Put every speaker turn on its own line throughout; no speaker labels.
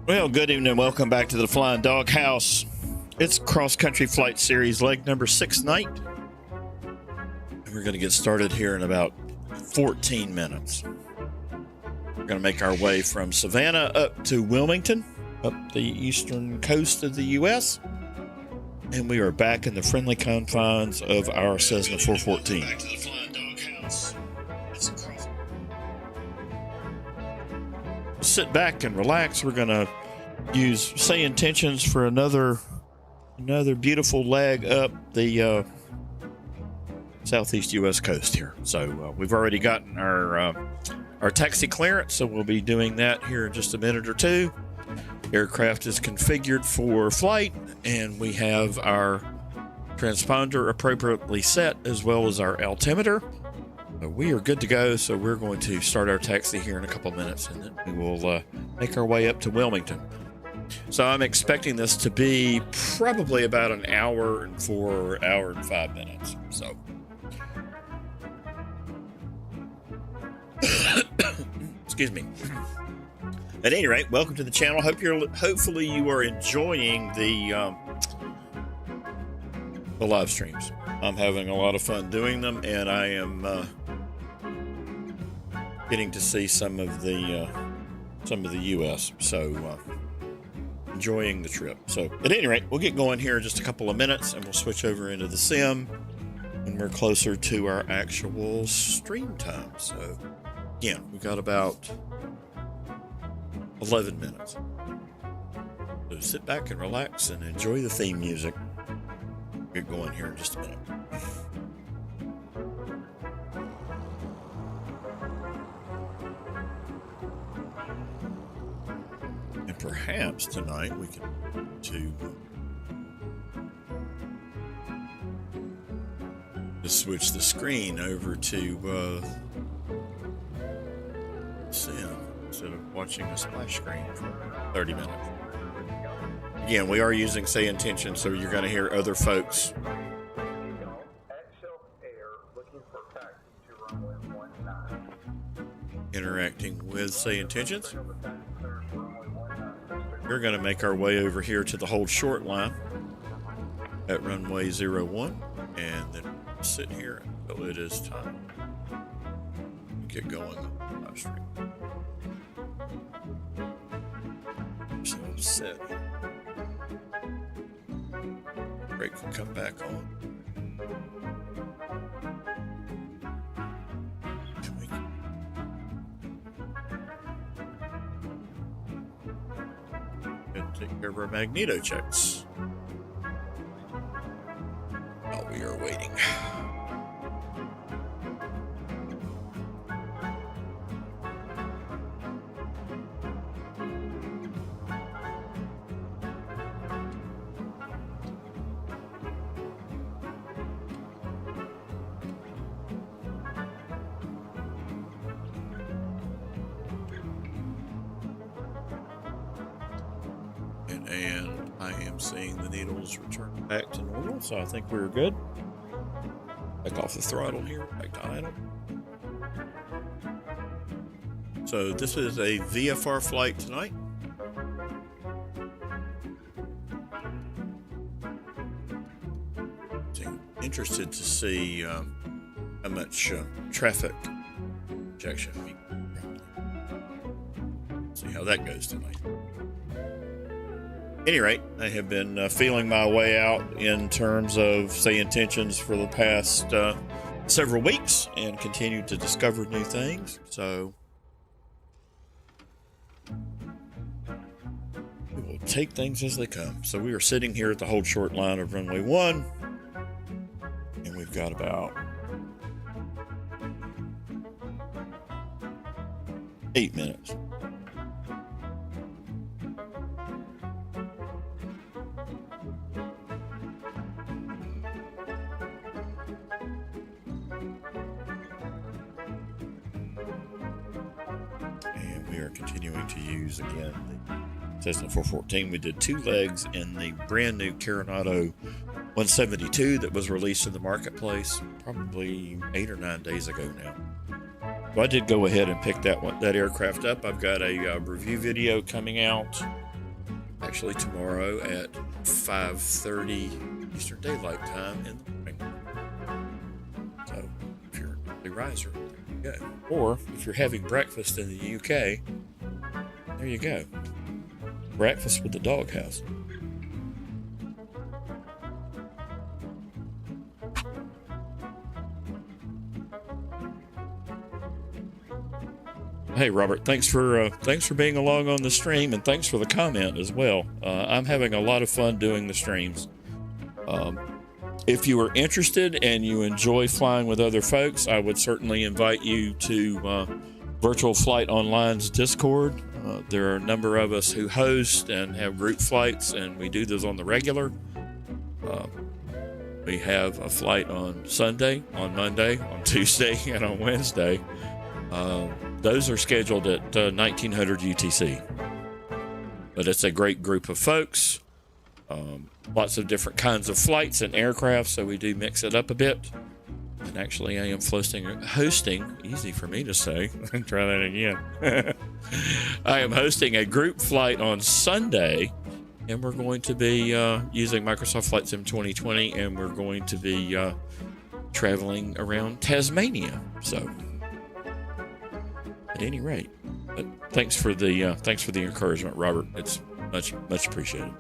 Well, good evening and welcome back to the Flying Dog House. It's Cross Country Flight Series leg number 6 night. And we're going to get started here in about 14 minutes. We're going to make our way from Savannah up to Wilmington, up the eastern coast of the U.S. And we are back in the friendly confines of our Cessna 414. Back to the Flying Dog House. Sit back and relax. We're going to use Say Intentions for another beautiful leg up the southeast U.S. coast here. So we've already gotten our taxi clearance, so we'll be doing that here in just a minute or two. Aircraft is configured for flight, and we have our transponder appropriately set as well as our altimeter. We are good to go, so we're going to start our taxi here in a couple minutes, and then we will make our way up to Wilmington. So I'm expecting this to be probably about an hour and 5 minutes. So, excuse me. At any rate, welcome to the channel. Hopefully you are enjoying the live streams. I'm having a lot of fun doing them, and I am getting to see some of the U.S. So enjoying the trip. So at any rate, we'll get going here in just a couple of minutes, and we'll switch over into the sim when we're closer to our actual stream time. So again, we've got about 11 minutes. So sit back and relax and enjoy the theme music. We'll get going here in just a minute. And perhaps tonight we can just switch the screen over to sim instead of watching a splash screen for 30 minutes. Again, we are using Say Intentions, so you're going to hear other folks interacting with Say Intentions. We're going to make our way over here to the hold short line at runway 01, and then sit here until it is time to get going on the live stream. So set. Break can come back on. And take care of our magneto checks while we are waiting. And I am seeing the needles return back to normal, so I think we're good. Back off the throttle here, back to idle. So this is a VFR flight tonight. interested to see how much traffic injection. See how that goes tonight. At any rate, I have been feeling my way out in terms of say intentions for the past several weeks and continue to discover new things. So we will take things as they come. So we are sitting here at the hold short line of runway 1, and we've got about 8 minutes. Continuing to use again the Cessna 414. We did 2 legs in the brand new Coronado 172 that was released in the marketplace probably 8 or 9 days ago now. So I did go ahead and pick that aircraft up. I've got a review video coming out actually tomorrow at 5:30 Eastern Daylight Time in the morning. So if you're an early riser, there you go. Or if you're having breakfast in the UK, there you go. Breakfast with the doghouse. Hey Robert, thanks for being along on the stream, and thanks for the comment as well. I'm having a lot of fun doing the streams. If you are interested and you enjoy flying with other folks, I would certainly invite you to Virtual Flight Online's Discord. There are a number of us who host and have group flights, and we do those on the regular. We have a flight on Sunday, on Monday, on Tuesday, and on Wednesday. Those are scheduled at 1900 UTC. But it's a great group of folks. Lots of different kinds of flights and aircraft, so we do mix it up a bit. And actually, I am hosting, easy for me to say, try that again. I am hosting a group flight on Sunday, and we're going to be using Microsoft Flightsim 2020, and we're going to be traveling around Tasmania. So, at any rate, but thanks for the encouragement, Robert. It's much appreciated.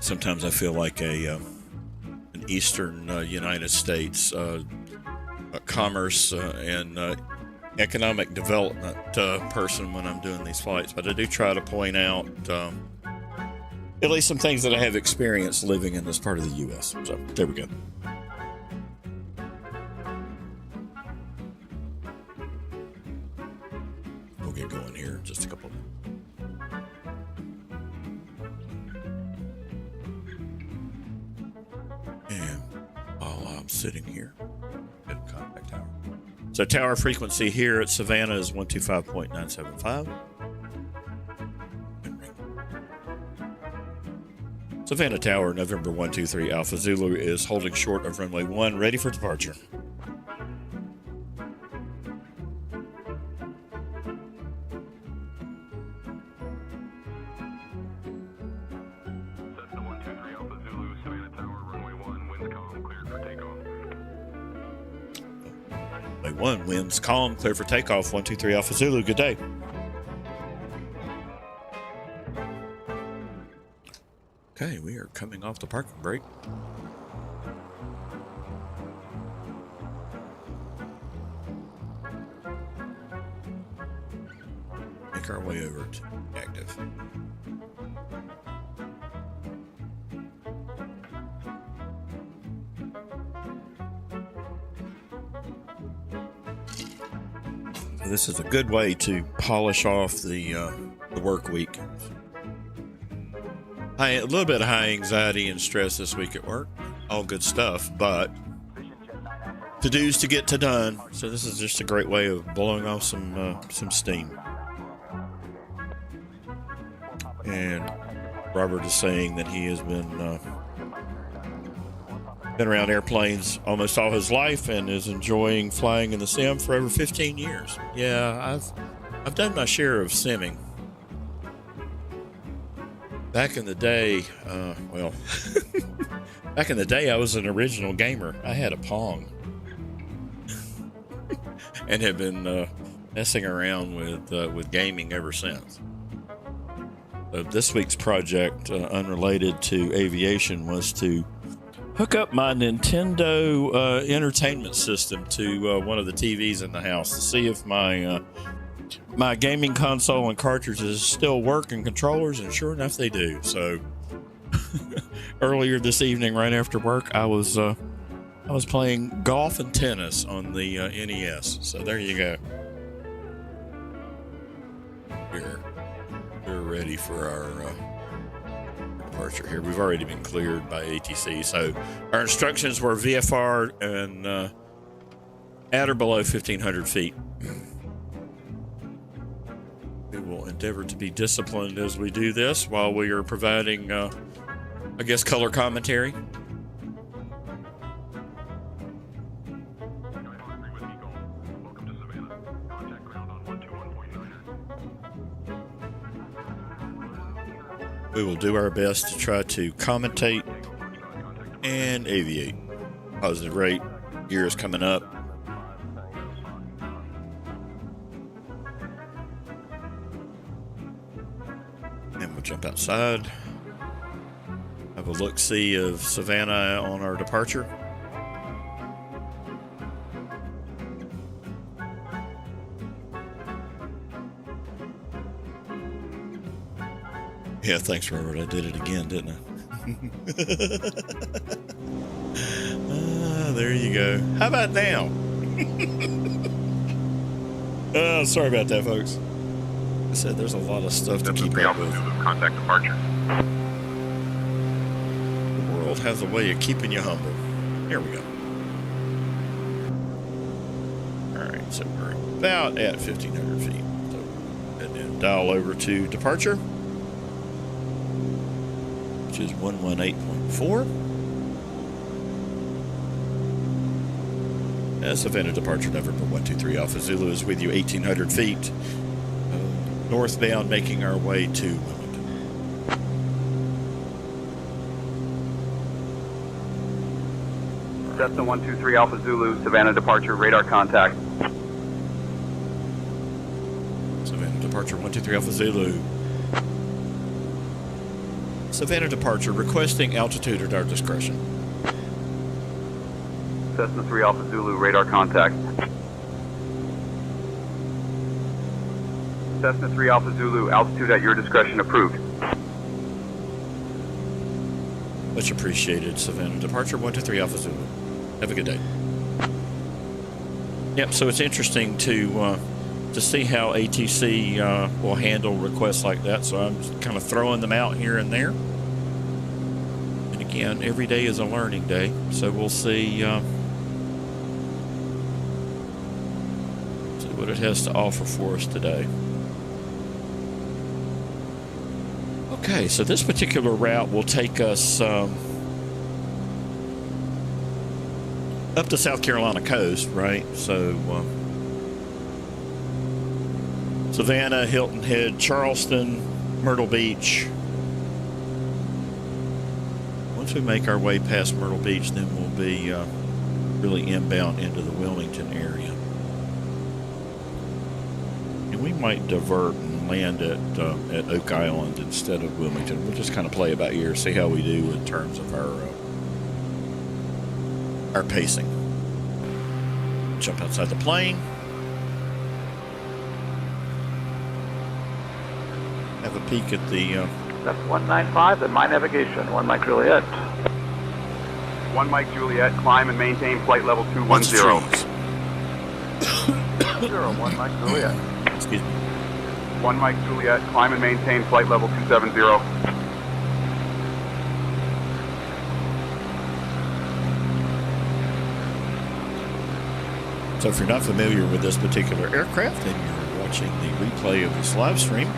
Sometimes I feel like an Eastern United States commerce and economic development person when I'm doing these flights, but I do try to point out at least some things that I have experienced living in this part of the U.S. So there we go. We'll get going here in just a couple of minutes. And while I'm sitting here at contact tower. So tower frequency here at Savannah is 125.975. Savannah Tower, November 123 Alpha Zulu is holding short of runway 1, ready for departure. One winds calm, clear for takeoff. 123 Alpha Zulu. Good day. Okay, we are coming off the parking brake. Make our way over to active. This is a good way to polish off the work week. A little bit of high anxiety and stress this week at work. All good stuff, but to-dos to get to done. So this is just a great way of blowing off some steam. And Robert is saying that he has been around airplanes almost all his life and is enjoying flying in the sim for over 15 years. Yeah, I've done my share of simming. Back in the day, well, back in the day, I was an original gamer. I had a Pong and have been messing around with gaming ever since. This week's project, unrelated to aviation, was to hook up my Nintendo entertainment system to one of the TVs in the house to see if my my gaming console and cartridges still work and controllers, and sure enough they do. So earlier this evening, right after work, I was playing golf and tennis on the NES. So there you go. We're ready for our departure here. We've already been cleared by ATC. So our instructions were VFR and at or below 1,500 feet. We will endeavor to be disciplined as we do this while we are providing, I guess, color commentary.
Welcome to Savannah. Contact ground on 121.9.
We will do our best to try to commentate and aviate. Positive rate. Gear is coming up. And we'll jump outside. Have a look-see of Savannah on our departure. Yeah, thanks, Robert. I did it again, didn't I? There you go. How about now? Sorry about that, folks. I said there's a lot of stuff to keep up with.
Contact departure.
The world has a way of keeping you humble. Here we go. All right, so we're about at 1,500 feet. So, and then dial over to departure, which is 118.4. Savannah departure November 123 Alpha Zulu is with you, 1,800 feet. Northbound, making our way to Wilmington.
Cessna 123 Alpha Zulu, Savannah departure, radar contact.
Savannah departure 123 Alpha Zulu. Savannah departure, requesting altitude at our discretion.
Cessna 3 Alpha Zulu, radar contact. Cessna 3 Alpha Zulu, altitude at your discretion approved.
Much appreciated, Savannah departure 123 Alpha Zulu. Have a good day. Yep, so it's interesting to see how ATC will handle requests like that, so I'm just kind of throwing them out here and there. And again, every day is a learning day, so we'll see what it has to offer for us today. Okay, so this particular route will take us up the South Carolina coast, right? So Savannah, Hilton Head, Charleston, Myrtle Beach. Once we make our way past Myrtle Beach, then we'll be really inbound into the Wilmington area. And we might divert and land at Oak Island instead of Wilmington. We'll just kind of play it by ear, see how we do in terms of our pacing. Jump outside the plane. Have a peek at the...
That's 195 at my navigation, 1 Mike Juliet.
1 Mike Juliet, climb and maintain flight level 210.
1 Mike Juliet.
Excuse me.
1 Mike Juliet, climb and maintain flight level 270.
So if you're not familiar with this particular aircraft and you're watching the replay of this live stream,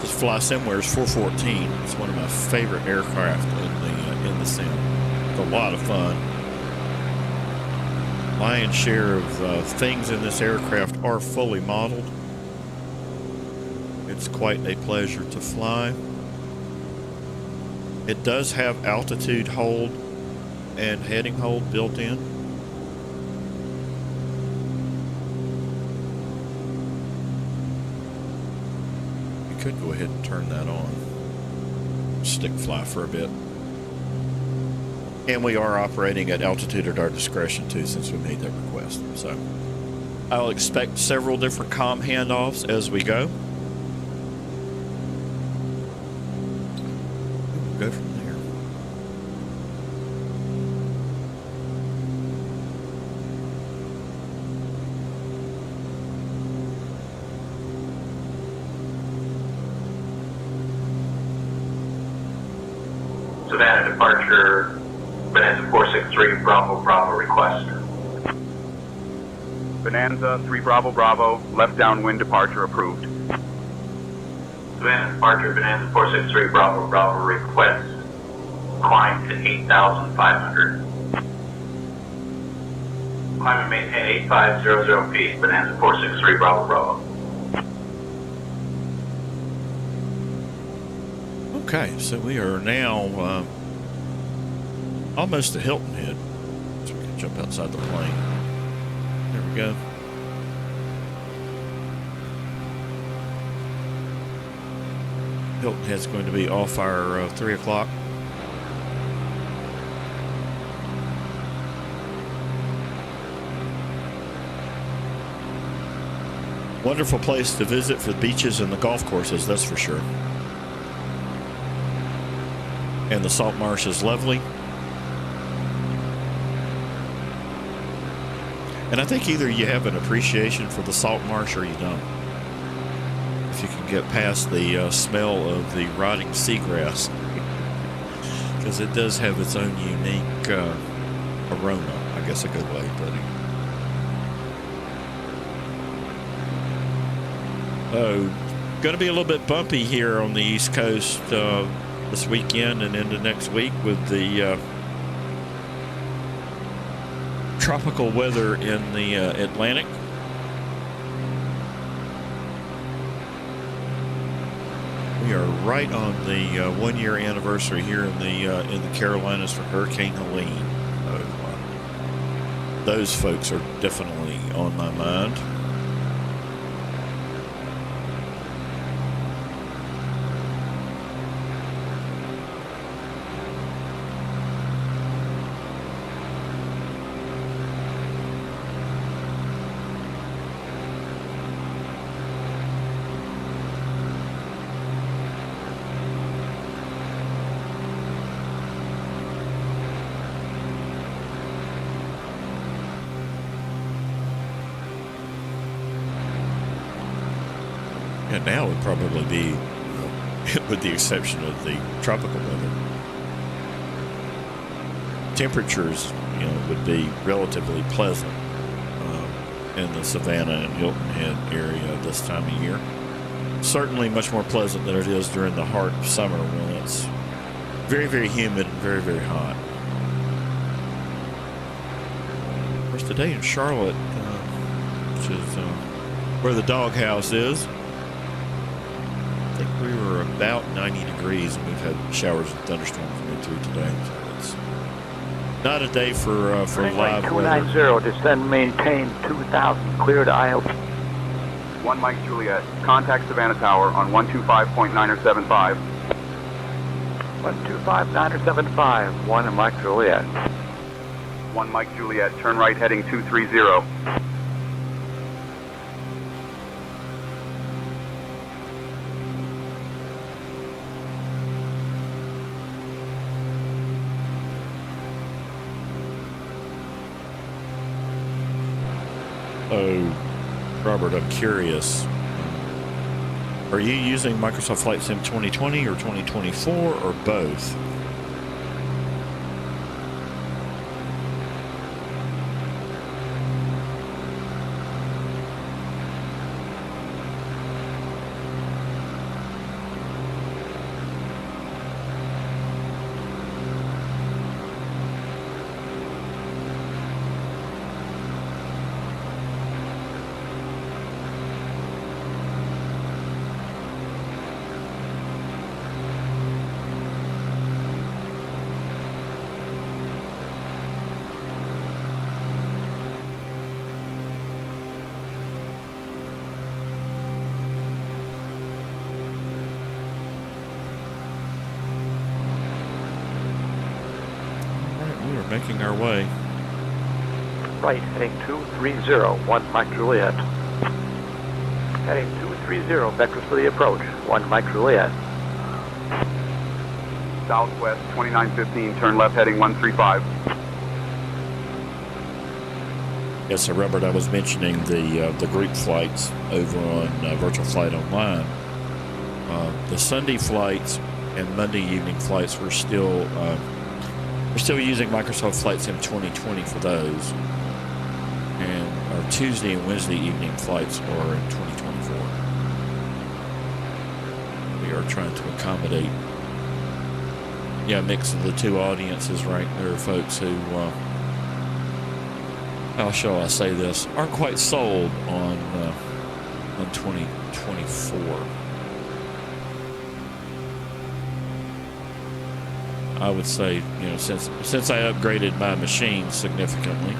this Flightsim's 414. It's one of my favorite aircraft in the sim. It's a lot of fun. Lion's share of things in this aircraft are fully modeled. It's quite a pleasure to fly. It does have altitude hold and heading hold built in. You could go ahead and turn that on. Stick fly for a bit. And we are operating at altitude at our discretion too, since we made that request. So I'll expect several different comm handoffs as we go. We'll go from there.
Savannah departure, Bonanza 463, Bravo, Bravo request.
Bonanza 3 Bravo Bravo, left downwind departure approved.
Savannah departure, Bonanza 463, Bravo, Bravo request. Climb to 8,500. Climb and maintain 8500 feet, Bonanza 463, Bravo, Bravo.
Okay, so we are now almost to Hilton Head. So we can jump outside the plane. There we go. Hilton Head's going to be off our 3 o'clock. Wonderful place to visit for the beaches and the golf courses, that's for sure. And the salt marsh is lovely. And I think either you have an appreciation for the salt marsh or you don't. If you can get past the smell of the rotting seagrass. Because it does have its own unique aroma, I guess a good way of putting it. Oh, going to be a little bit bumpy here on the East Coast this weekend and into next week with the tropical weather in the Atlantic. We are right on the 1-year anniversary here in the Carolinas for Hurricane Helene. Those folks are definitely on my mind. And now would probably be, with the exception of the tropical weather, temperatures, would be relatively pleasant in the Savannah and Hilton Head area this time of year. Certainly much more pleasant than it is during the heart of summer when it's very, very humid and very, very hot. Of course, today in Charlotte, which is where the doghouse is, I think we were about 90 degrees, and we've had showers and thunderstorms going through today. So it's not a day for live weather.
290, descend, maintain 2,000, clear to IL.
1 Mike Juliet, contact Savannah Tower on 125.975.
125.975, 1 Mike Juliet.
1 Mike Juliet, turn right heading 230.
Oh, Robert, I'm curious. Are you using Microsoft Flight Sim 2020 or 2024 or both? making our way.
Right, heading 230, 1 Mike Juliet. Heading 230, vectors for the approach, 1 Mike Juliet.
Southwest 2915, turn left heading 135.
Yes, so Robert, I was mentioning the group flights over on Virtual Flight Online. The Sunday flights and Monday evening flights we're still using Microsoft Flightsim 2020 for those, and our Tuesday and Wednesday evening flights are in 2024. We are trying to accommodate a mix of the two audiences, right? There are folks who, how shall I say this, aren't quite sold on 2024. I would say, since I upgraded my machine significantly,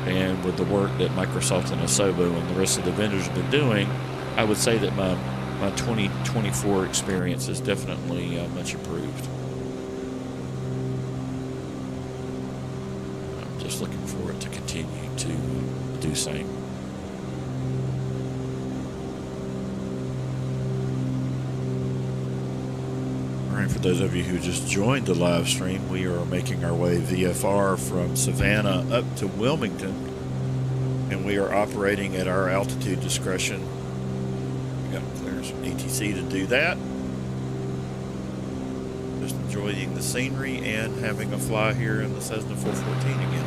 and with the work that Microsoft and Asobo and the rest of the vendors have been doing, I would say that my 2024 experience is definitely much improved. I'm just looking for it to continue to do same. All right, for those of you who just joined the live stream, we are making our way VFR from Savannah up to Wilmington, and we are operating at our altitude discretion. We got clearance from ATC to do that. Just enjoying the scenery and having a fly here in the Cessna 414 again.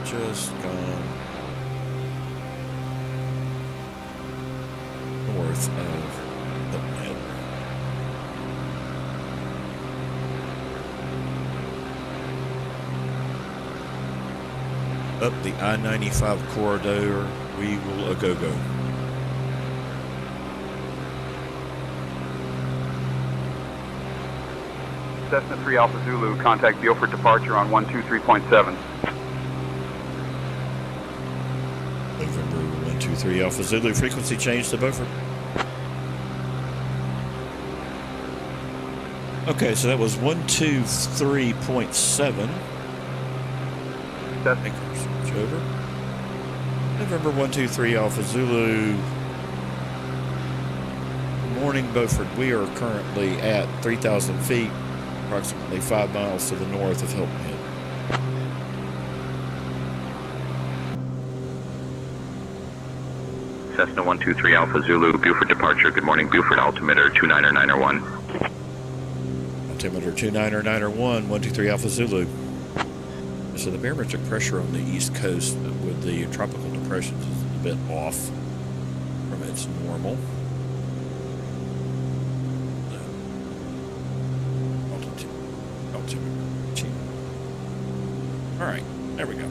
Just gone north of Hilton. Up the I-95 corridor, we will go.
Cessna 3 Alpha Zulu, contact Beaufort departure on 123.7.
November 123 Alpha Zulu, frequency change to Beaufort. Okay, so that was 123.7.
Cessna.
Switch over. November 123 Alpha Zulu. Good morning, Beaufort. We are currently at 3,000 feet, approximately 5 miles to the north of Hilton Head.
Cessna 123 Alpha Zulu, Beaufort departure. Good morning, Beaufort, altimeter 29901.
Altimeter 29901, 123 Alpha Zulu. So the barometric pressure on the East Coast with the tropical depressions is a bit off from its normal. Altimeter. All right, there we go.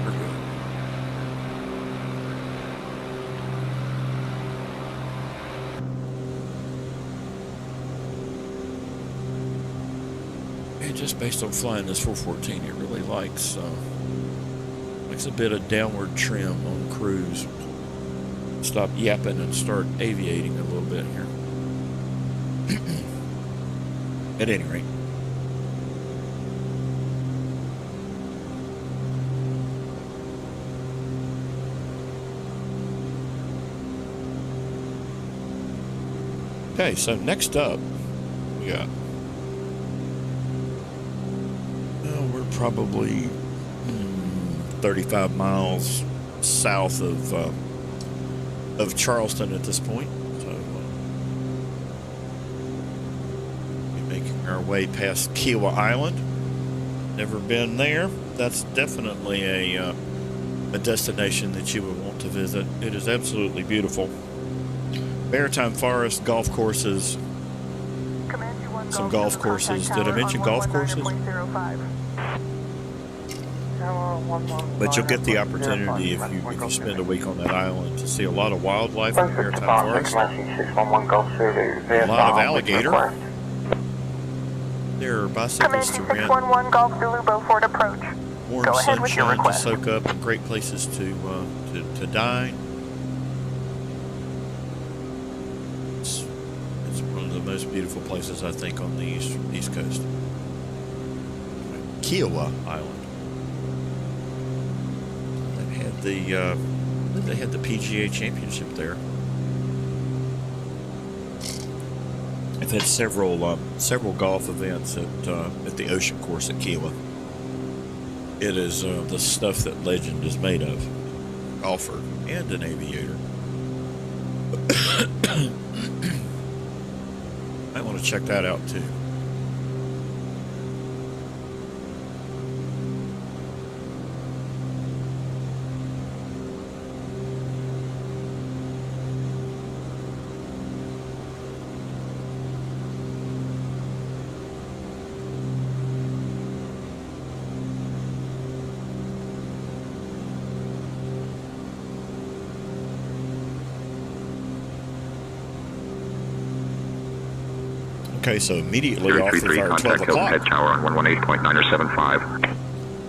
We're good. And just based on flying this 414, it really likes a bit of downward trim on cruise. Stop yapping and start aviating a little bit here. At any rate. Okay, so next up, we got. We're probably 35 miles south of Charleston at this point. So we're making our way past Kiowa Island. Never been there. That's definitely a destination that you would want to visit. It is absolutely beautiful. Maritime forest, golf courses, some golf courses. Did I mention golf courses? But you'll get the opportunity if you spend a week on that island to see a lot of wildlife in the maritime forest, a lot of alligator. There are bicycles to rent.
611 Golf Zulu Beaufort approach.
warm
Go ahead with your
sunshine to
request.
soak up, and great places to dine. It's one of the most beautiful places, I think, on the east coast. Kiowa Island. They had the PGA Championship there. I've had several golf events at the Ocean Course at Kiowa. It is the stuff that legend is made of. Golfer and an aviator. Might want to check that out too. Okay, so immediately off of our 12
contact
o'clock,
head tower on 118.975.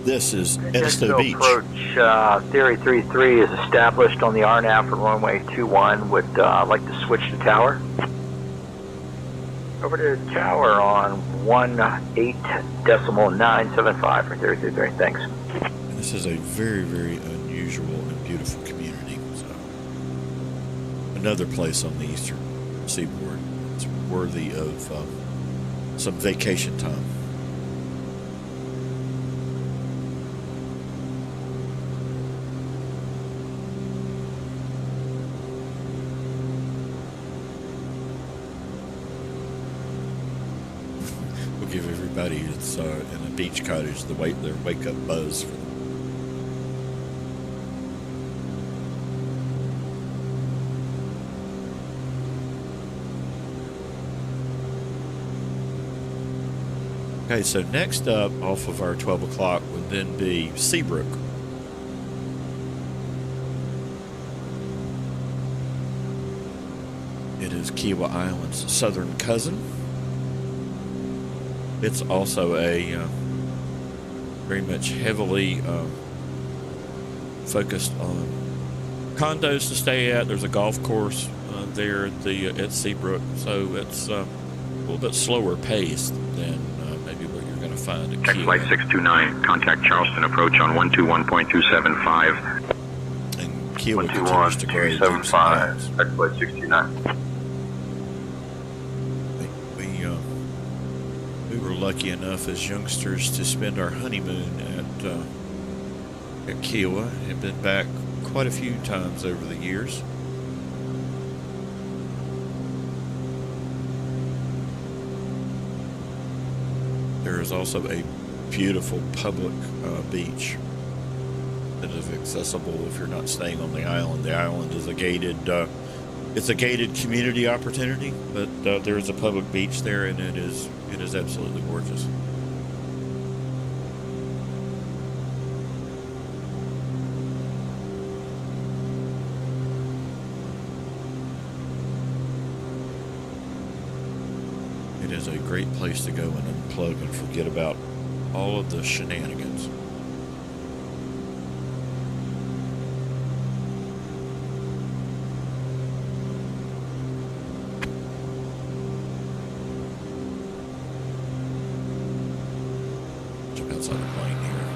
this is
Just
Asobo
to
Beach.
approach Theory 33 is established on the RNAV for runway 21. Would like to switch to tower. Over to tower on 18.975 for Theory 33. Thanks.
And this is a very, very unusual and beautiful community. So, another place on the eastern seaboard. It's worthy of some vacation time. We'll give everybody that's in a beach cottage their wake up buzz. Okay, so next up off of our 12 o'clock would then be Seabrook. It is Kiowa Island's southern cousin. It's also a very much heavily focused on condos to stay at. There's a golf course there at Seabrook, so it's a little bit slower paced than maybe what you're going to find at Kiowa.
Flight 629, contact Charleston approach on 121.275.
And Kiowa continues to grow.
121.275, X Flight 629.
We were lucky enough as youngsters to spend our honeymoon at Kiowa. Have been back quite a few times over the years. There is also a beautiful public beach that is accessible if you're not staying on the island. The island is a gated community opportunity, but there is a public beach there, and it is absolutely gorgeous. It is a great place to go and unplug and forget about all of the shenanigans. Jump outside the plane here.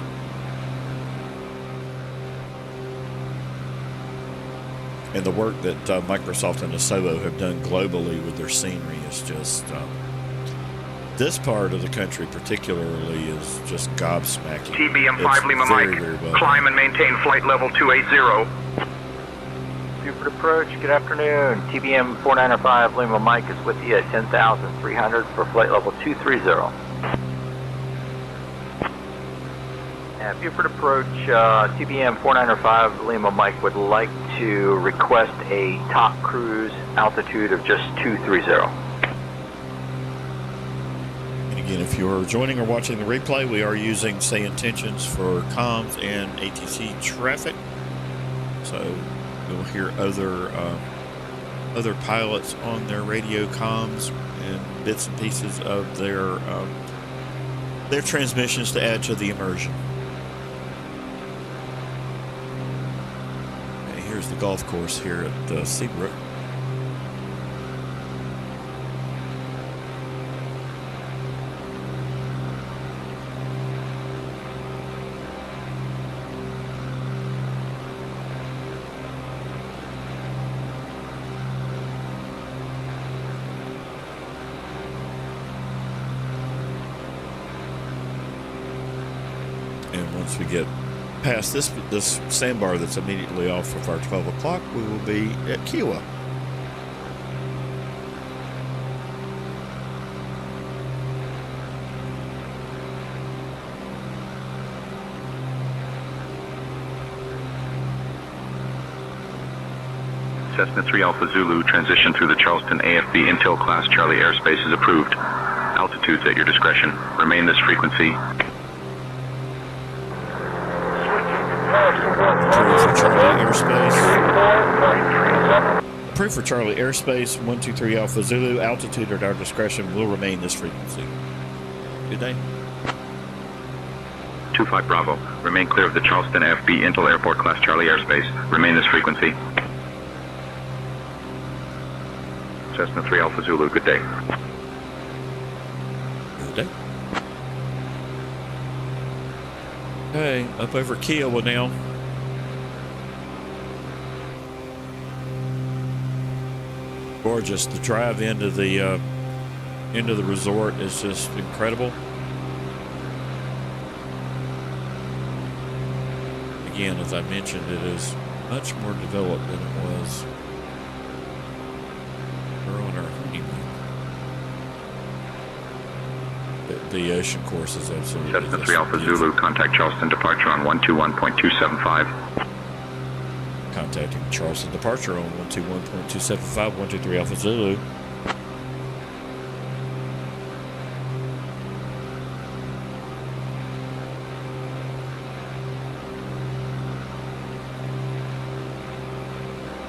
And the work that Microsoft and Asobo have done globally with their scenery is just... this part of the country particularly is just gobsmacking.
TBM 5 Lima Mike,
well
climb and maintain flight level 280.
Buford approach, good afternoon. TBM 4905 Lima Mike is with you at 10,300 for flight level 230. At Buford approach, TBM 4905 Lima Mike would like to request a top cruise altitude of just 230.
Again, if you're joining or watching the replay, we are using sayintentions for comms and ATC traffic. So you'll hear other pilots on their radio comms and bits and pieces of their transmissions to add to the immersion. the golf course here at Seabrook. And once we get past this sandbar that's immediately off of our 12 o'clock, we will be at Kiowa.
Cessna 3 Alpha Zulu, transition through the Charleston AFB Intel Class Charlie airspace is approved. Altitudes at your discretion. Remain this frequency.
Approved for Charlie airspace, 123 Alpha Zulu, altitude at our discretion will remain this frequency. Good day.
25 Bravo. Remain clear of the Charleston AFB Intel Airport Class Charlie airspace. Remain this frequency. Cessna 3 Alpha Zulu, good day.
Good day. Okay, up over Kiowa now. Gorgeous. The drive into the resort is just incredible. Again, as I mentioned, it is much more developed than it was on our honeymoon. The ocean course is absolutely
Cessna 3 Alpha Zulu, contact Charleston departure on 121.275.
Contacting Charleston departure on 121.275, 123 Alpha Zulu.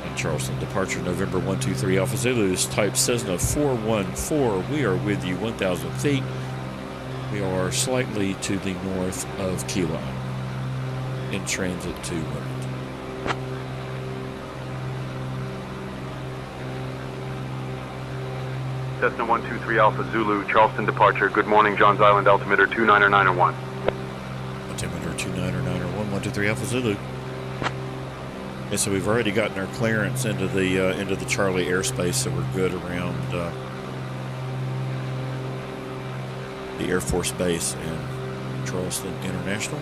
And Charleston departure November 123 Alpha Zulu is type Cessna 414. We are with you 1,000 feet. We are slightly to the north of Kiowa in transit to Wilmington.
Cessna 123 Alpha Zulu, Charleston departure. Good morning, Johns Island, altimeter 29901.
Altimeter 29901, 123 Alpha Zulu. And so we've already gotten our clearance into the Charlie airspace, so we're good around the Air Force Base in Charleston International.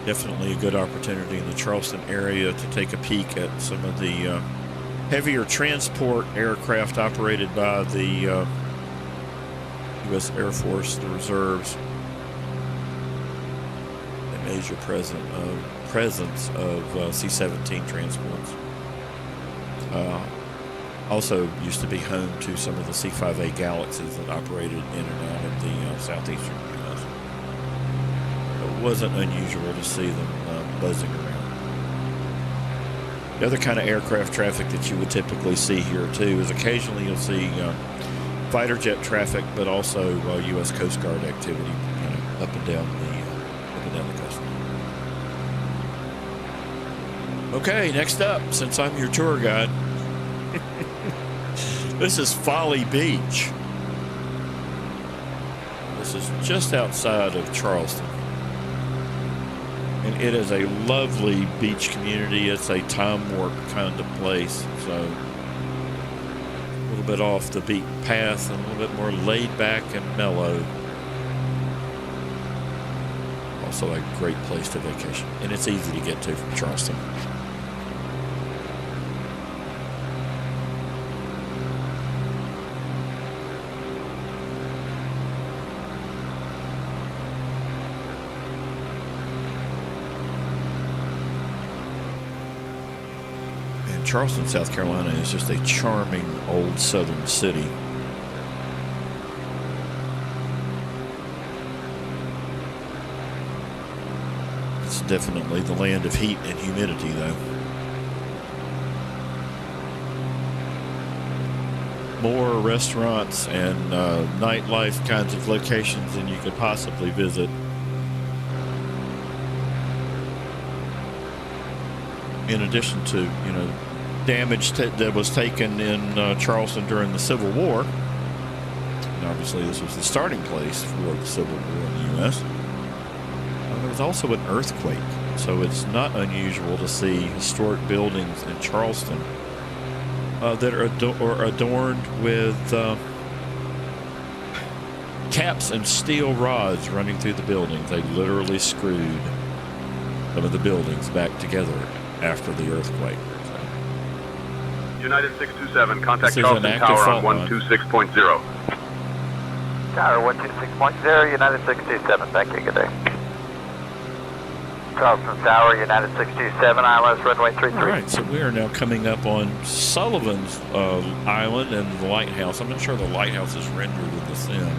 Definitely a good opportunity in the Charleston area to take a peek at some of the heavier transport aircraft operated by the U.S. Air Force, the reserves. A major presence of C-17 transports. Also used to be home to some of the C-5A Galaxies that operated in and out of the southeastern U.S. It wasn't unusual to see them buzzing around. The other kind of aircraft traffic that you would typically see here too is occasionally you'll see fighter jet traffic, but also U.S. Coast Guard activity, up and down the coast. Okay, next up, since I'm your tour guide, this is Folly Beach. This is just outside of Charleston. And it is a lovely beach community. It's a time warp kind of place. So a little bit off the beaten path and a little bit more laid back and mellow. Also a great place to vacation. And it's easy to get to from Charleston. Charleston, South Carolina is just a charming old southern city. It's definitely the land of heat and humidity, though. more restaurants and nightlife kinds of locations than you could possibly visit. In addition to, damage that was taken in Charleston during the Civil War. And obviously this was the starting place for the Civil War in the U.S. There was also an earthquake, so it's not unusual to see historic buildings in Charleston that are adorned with caps and steel rods running through the buildings. They literally screwed some of the buildings back together after the earthquake.
United 627, contact
This is
Charleston
an active
Tower
fault
on
line.
126.0.
Tower 126.0, United 627, thank you, good day. Charleston Tower, United 627, ILS runway 33.
All right, so we are now coming up on Sullivan's Island and the lighthouse. I'm not sure the lighthouse is rendered in the sim.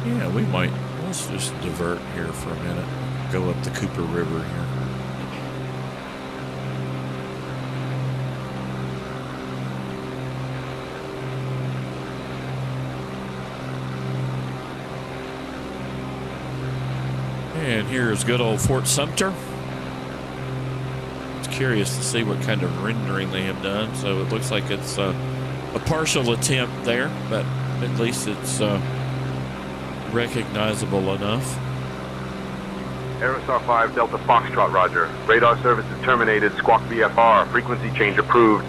Yeah, let's just divert here for a minute. Go up the Cooper River here. And here's good old Fort Sumter. It's curious to see what kind of rendering they have done. So it looks like it's a partial attempt there, but at least it's recognizable enough.
Aerostar 5, Delta Foxtrot, roger. Radar service is terminated. Squawk VFR. Frequency change approved.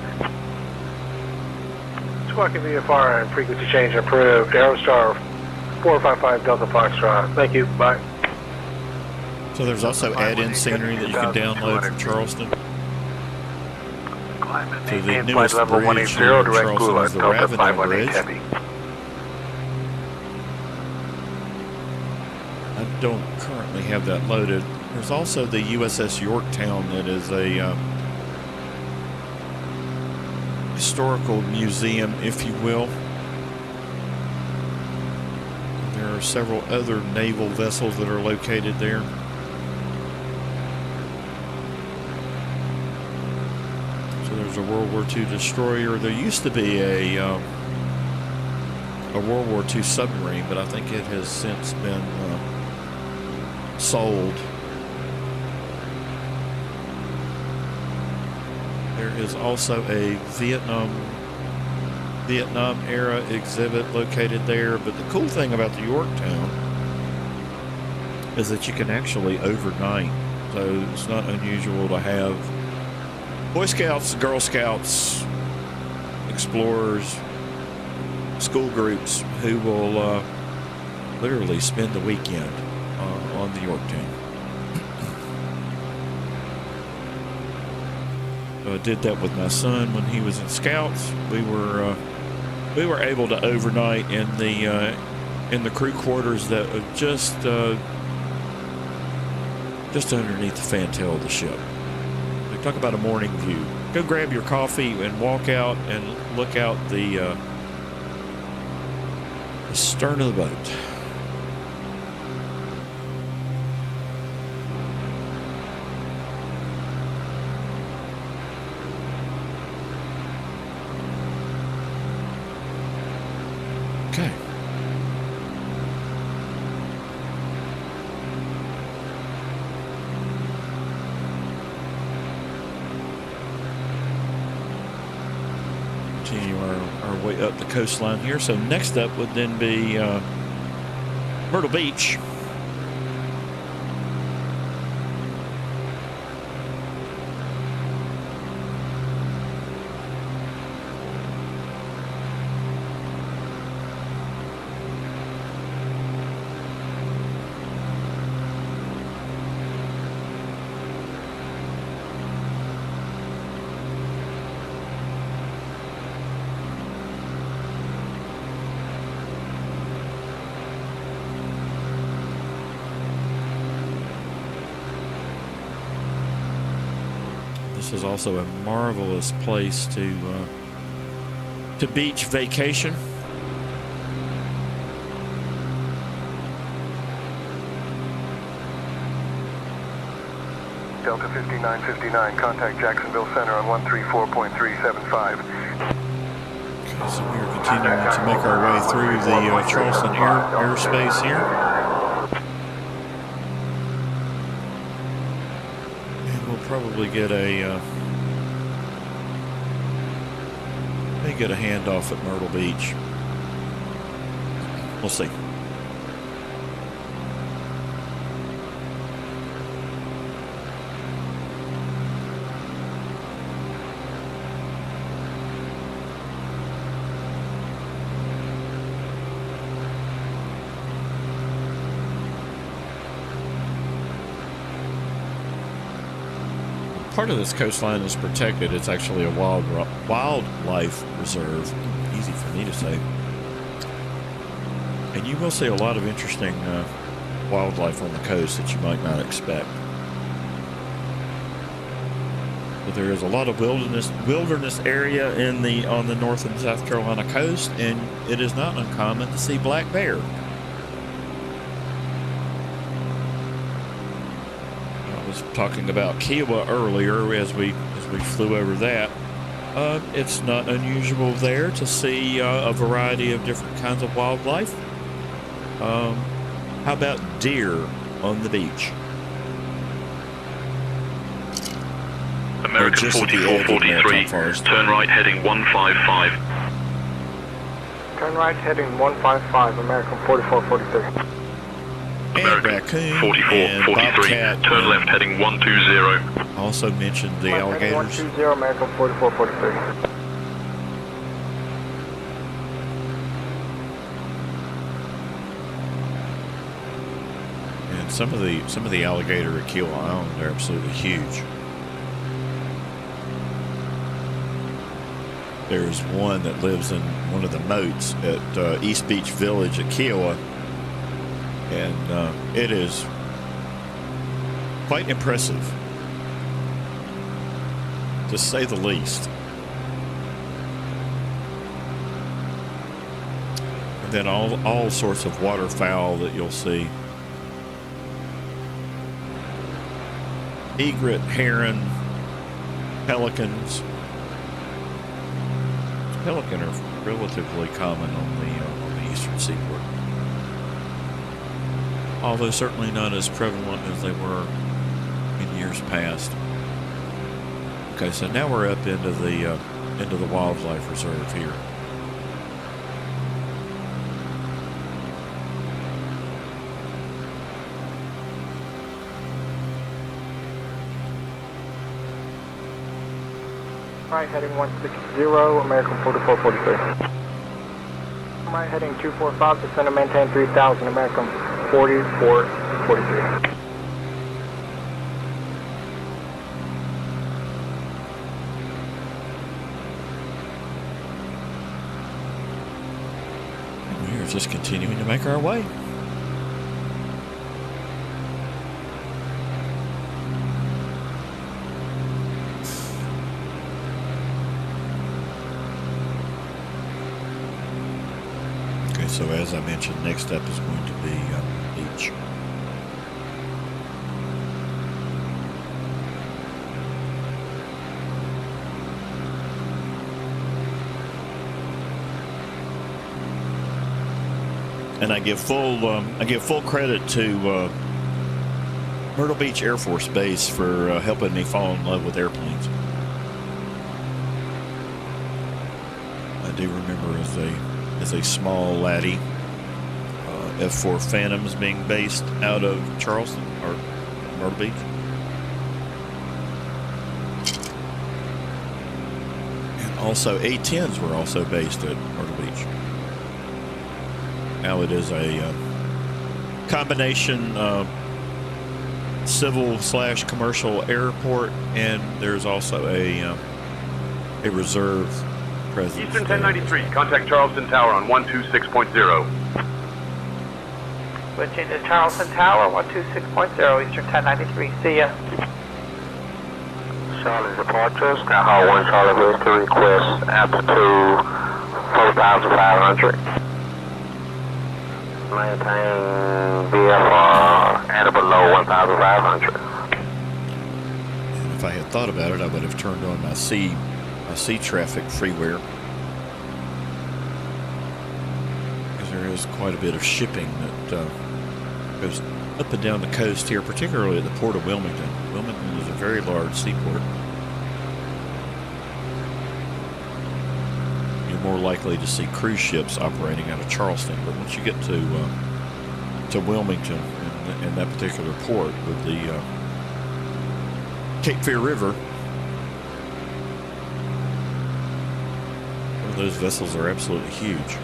Squawk VFR and frequency change approved. Aerostar 455 Delta Foxtrot. Thank you. Bye.
So there's also add-in scenery that you can download from Charleston. So the newest bridge here in Charleston is the Ravenel Bridge. I don't currently have that loaded. There's also the USS Yorktown that is a historical museum, if you will. There are several other naval vessels that are located there. So there's a World War II destroyer. There used to be a World War II submarine, but I think it has since been sold. There is also a Vietnam era exhibit located there, but the cool thing about the Yorktown is that you can actually overnight. So it's not unusual to have Boy Scouts, Girl Scouts, explorers, school groups who will literally spend the weekend on the Yorktown. So I did that with my son when he was in Scouts. We were able to overnight in the crew quarters that are just underneath the fantail of the ship. We talk about a morning view. Go grab your coffee and walk out and look out the stern of the boat. Okay. Continue our way up the coastline here. So next up would then be Myrtle Beach. This is also a marvelous place to beach vacation.
Delta 5959, contact Jacksonville Center on 134.375.
Okay, so we are continuing to make our way through the Charleston airspace here. And we'll probably get a handoff at Myrtle Beach. We'll see. Part of this coastline is protected. It's actually a wildlife reserve. Easy for me to say. And you will see a lot of interesting wildlife on the coast that you might not expect. But there is a lot of wilderness area on the North and South Carolina coast, and it is not uncommon to see black bear. Talking about Kiowa earlier as we flew over that. It's not unusual there to see a variety of different kinds of wildlife. How about deer on the beach?
American 4443, turn right heading 155.
Turn right heading 155, American 4443.
And raccoon
4443,
and bobcat,
turn left heading 120.
Also mentioned the alligators.
120, American 4443.
And some of the alligator at Kiowa Island are absolutely huge. There's one that lives in one of the moats at East Beach Village at Kiowa. And it is quite impressive, to say the least. And then all sorts of waterfowl that you'll see. Egret, heron, pelicans. Pelican are relatively common on the eastern seaboard. Although certainly not as prevalent as they were in years past. Okay, so now we're up into the wildlife reserve here.
Right heading 160, American 4443. Right heading 245, descend and maintain 3000, American 4443.
We're just continuing to make our way. Okay, so as I mentioned, next up is going to be beach. And I give full credit to Myrtle Beach Air Force Base for helping me fall in love with airplanes. I do remember as a small laddie, F-4 Phantoms being based out of Charleston or Myrtle Beach. And also A-10s were also based at Myrtle Beach. Now it is a combination civil/commercial airport, and there's also a reserve presence.
Eastern 1093, contact Charleston Tower on 126.0.
Switching to Charleston Tower, 126.0, Eastern 1093. See ya.
Charlie departure, Skyhawk 1 Charlie West to request altitude 4,500. Maintain VFR at or below 1,500.
And if I had thought about it, I would have turned on my sea traffic freeware. Because there is quite a bit of shipping that goes up and down the coast here, particularly at the port of Wilmington. Wilmington is a very large seaport. You're more likely to see cruise ships operating out of Charleston, but once you get to Wilmington and that particular port with the Cape Fear River, well, those vessels are absolutely huge.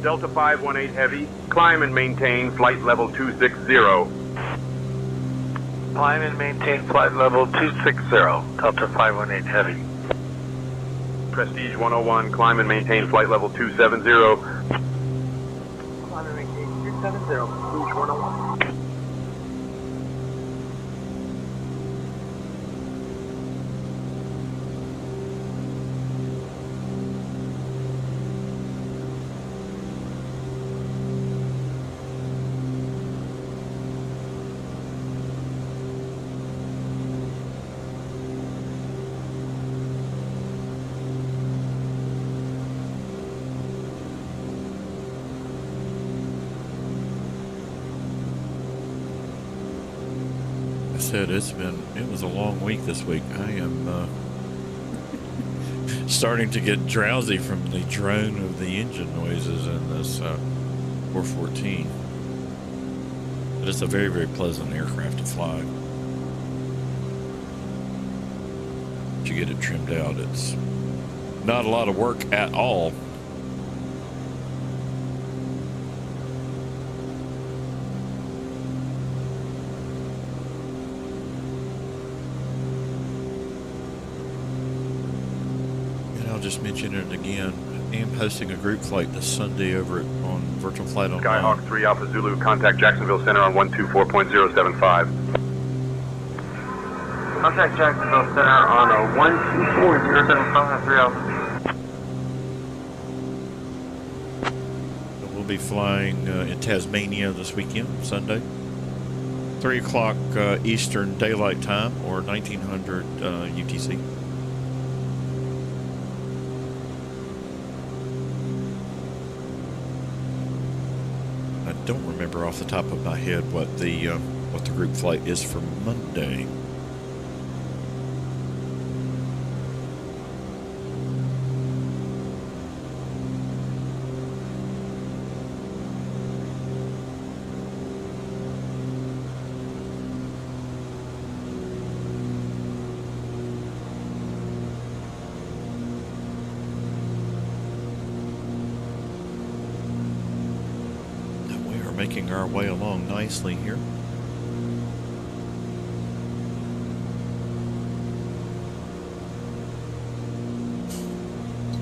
Delta 518 Heavy, climb and maintain flight level 260.
Climb and maintain flight level 260, Delta 518 Heavy.
Prestige 101, climb and maintain flight level 270.
Climb and maintain 270, Prestige 101.
Said it was a long week this week. I am starting to get drowsy from the drone of the engine noises in this 414. But it's a very, very pleasant aircraft to fly. Once you get it trimmed out, it's not a lot of work at all. Just mention it again. I am hosting a group flight this Sunday over on Virtual Flight Online.
Skyhawk 3 Alpha Zulu, contact Jacksonville Center on 124.075.
Contact Jacksonville Center on a 124.075, 3 Alpha.
We'll be flying in Tasmania this weekend, Sunday. 3 o'clock Eastern Daylight Time, or 1900 UTC. I don't remember off the top of my head what the group flight is for Monday. Making our way along nicely here.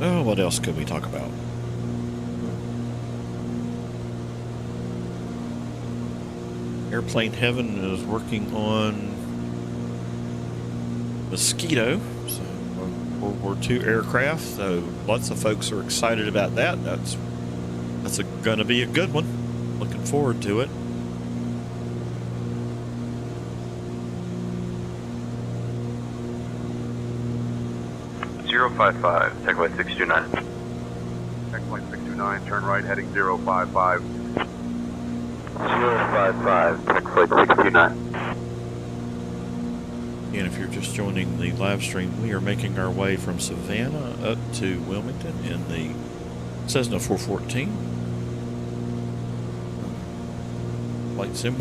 Oh, what else could we talk about? Airplane Heaven is working on Mosquito, so World War II aircraft. So lots of folks are excited about that. That's going to be a good one. Looking forward to it.
.055, TechFlight 629. TechFlight 629, turn right, heading 055.
055, TechFlight 629.
And if you're just joining the live stream, we are making our way from Savannah up to Wilmington in the Cessna 414. Flightsim.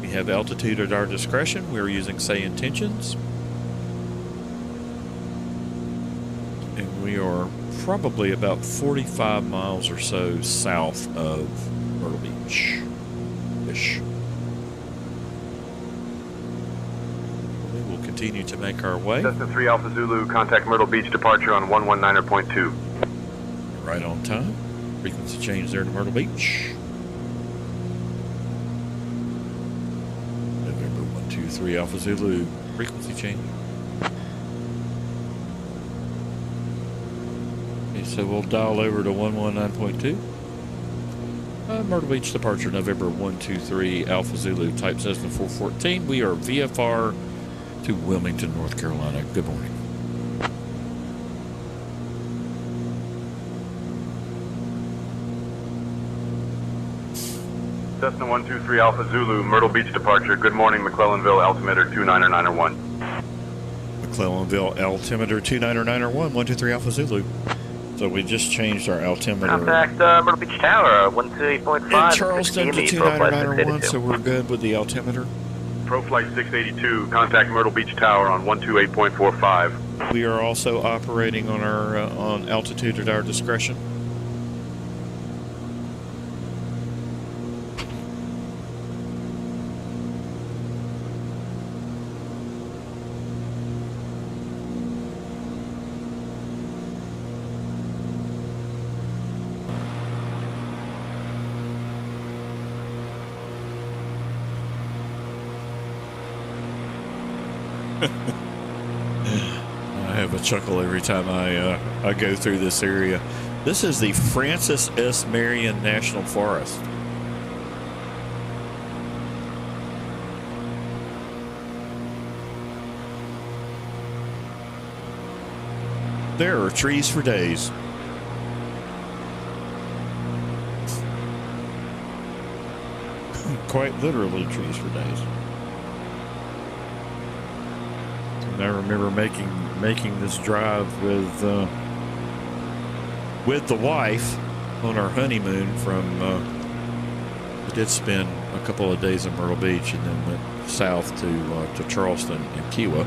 We have altitude at our discretion. We're using sayintentions. And we are probably about 45 miles or so south of Myrtle Beach-ish. We will continue to make our way.
Cessna 3 Alpha Zulu, contact Myrtle Beach departure on 119.2.
Right on time. Frequency change there to Myrtle Beach. November 123 Alpha Zulu. Frequency change. Okay, so we'll dial over to 119.2. Myrtle Beach departure, November 123 Alpha Zulu, type Cessna 414. We are VFR to Wilmington, North Carolina. Good morning.
Cessna 123 Alpha Zulu, Myrtle Beach departure. Good morning, McClellanville, altimeter 29901.
McClellanville, altimeter 29901, 123 Alpha Zulu. So we just changed our altimeter.
Contact Myrtle Beach Tower, 128.5.
In Charleston to 29901, so we're good with the altimeter.
ProFlight 682, contact Myrtle Beach Tower on 128.45.
We are also operating on our on altitude at our discretion. I have a chuckle every time I go through this area. This is the Francis S. Marion National Forest. There are trees for days. Quite literally trees for days. And I remember making this drive with the wife on our honeymoon from. We did spend a couple of days in Myrtle Beach and then went south to Charleston and Kiowa.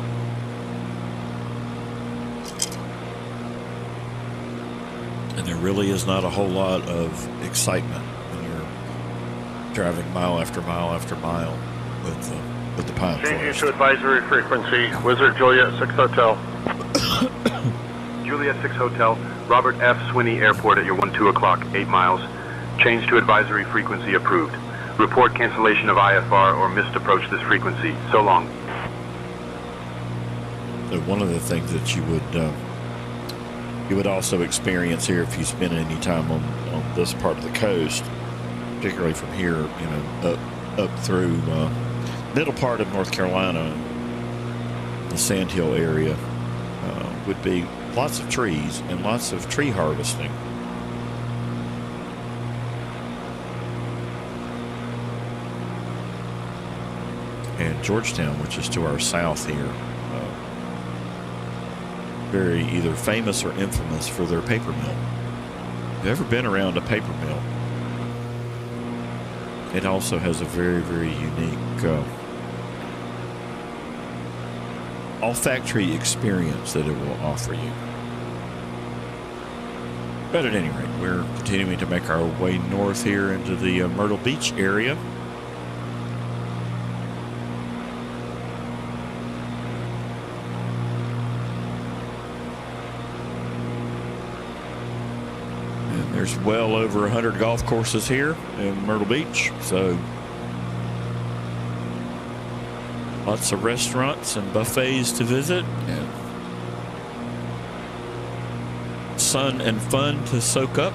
And there really is not a whole lot of excitement when you're driving mile after mile after mile with the pine
Changing
forest.
to advisory frequency, Wizard Juliet 6 Hotel.
Juliet 6 Hotel, Robert F. Swinney Airport at your 12 o'clock, 8 miles. Change to advisory frequency approved. Report cancellation of IFR or missed approach this frequency. So long.
So one of the things that you would also experience here if you spend any time on this part of the coast, particularly from here, up through middle part of North Carolina, the Sandhill area, would be lots of trees and lots of tree harvesting. And Georgetown, which is to our south here, very either famous or infamous for their paper mill. If you've ever been around a paper mill, it also has a very, very unique olfactory experience that it will offer you. But at any rate, we're continuing to make our way north here into the Myrtle Beach area. And there's well over 100 golf courses here in Myrtle Beach, so lots of restaurants and buffets to visit, and sun and fun to soak up.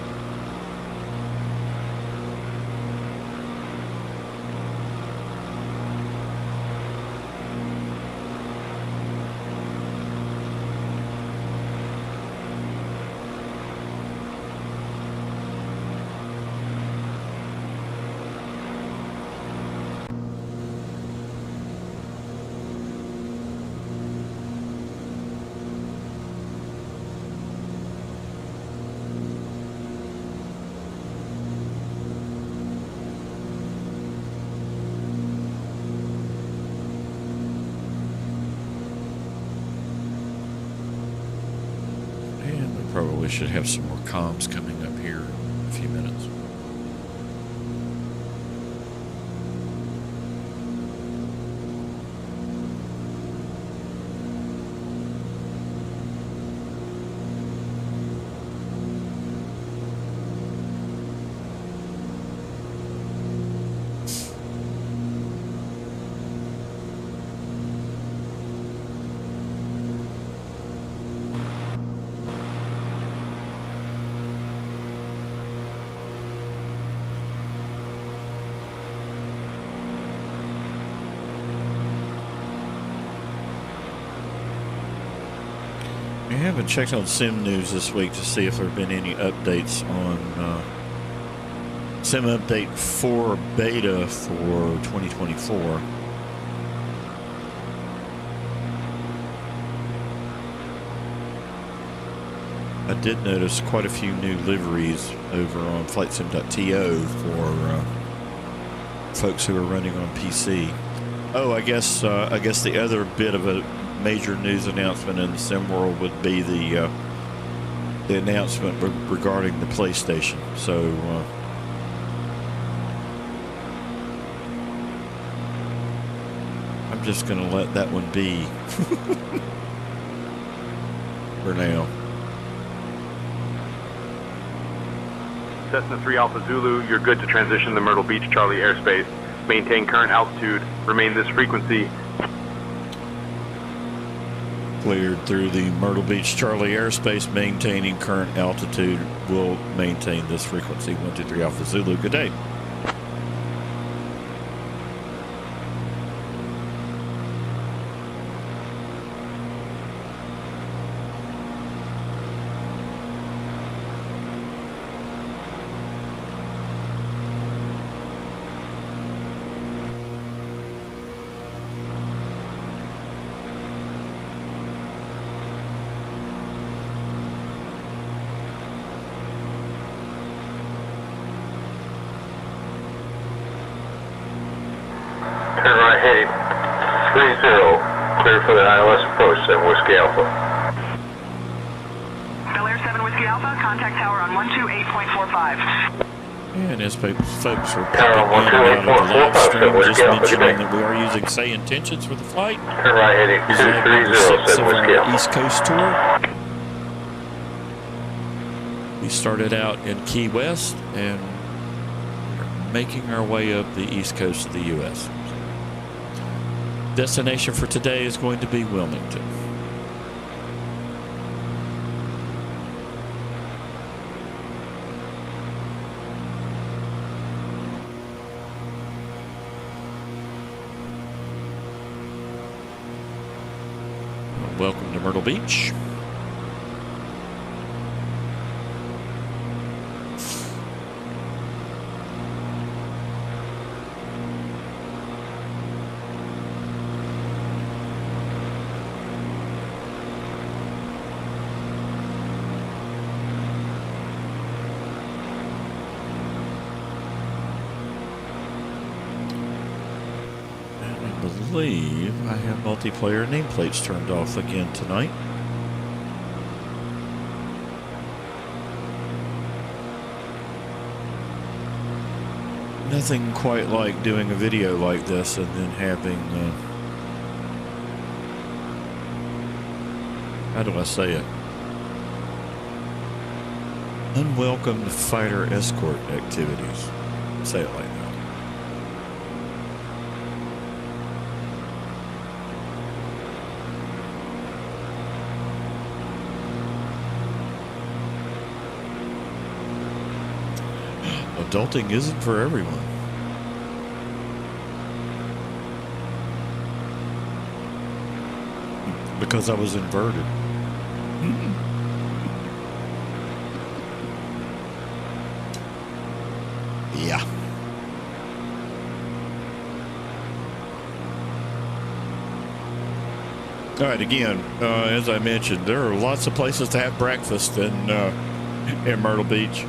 we should have some more comms coming up here in a few minutes. I haven't checked on Sim News this week to see if there have been any updates on Sim Update 4 Beta for 2024. I did notice quite a few new liveries over on Flightsim.to for folks who are running on PC. Oh, I guess the other bit of a major news announcement in the sim world would be the announcement regarding the PlayStation. So I'm just going to let that one be for now.
Cessna 3 Alpha Zulu, you're good to transition to Myrtle Beach, Charlie airspace. Maintain current altitude. Remain this frequency.
Cleared through the Myrtle Beach, Charlie airspace, maintaining current altitude. Will maintain this frequency. 123 Alpha Zulu. Good day.
Turn right heading 30, clear for the ILS approach, 7 Whiskey Alpha.
Bel Air 7 Whiskey Alpha, contact tower on 128.45.
And as folks are popping in and out of the live stream, just mentioning that we are using Say Intentions for the flight.
Turn right heading 230, 7 Whiskey Alpha.
East Coast tour. We started out in Key West and we're making our way up the east coast of the U.S. Destination for today is going to be Wilmington. Welcome to Myrtle Beach. I believe I have multiplayer nameplates turned off again tonight. Nothing quite like doing a video like this and then having, how do I say it? Unwelcome fighter escort activities. Say it like that. Adulting isn't for everyone. Because I was inverted. Yeah. All right, again, as I mentioned, there are lots of places to have breakfast in Myrtle Beach.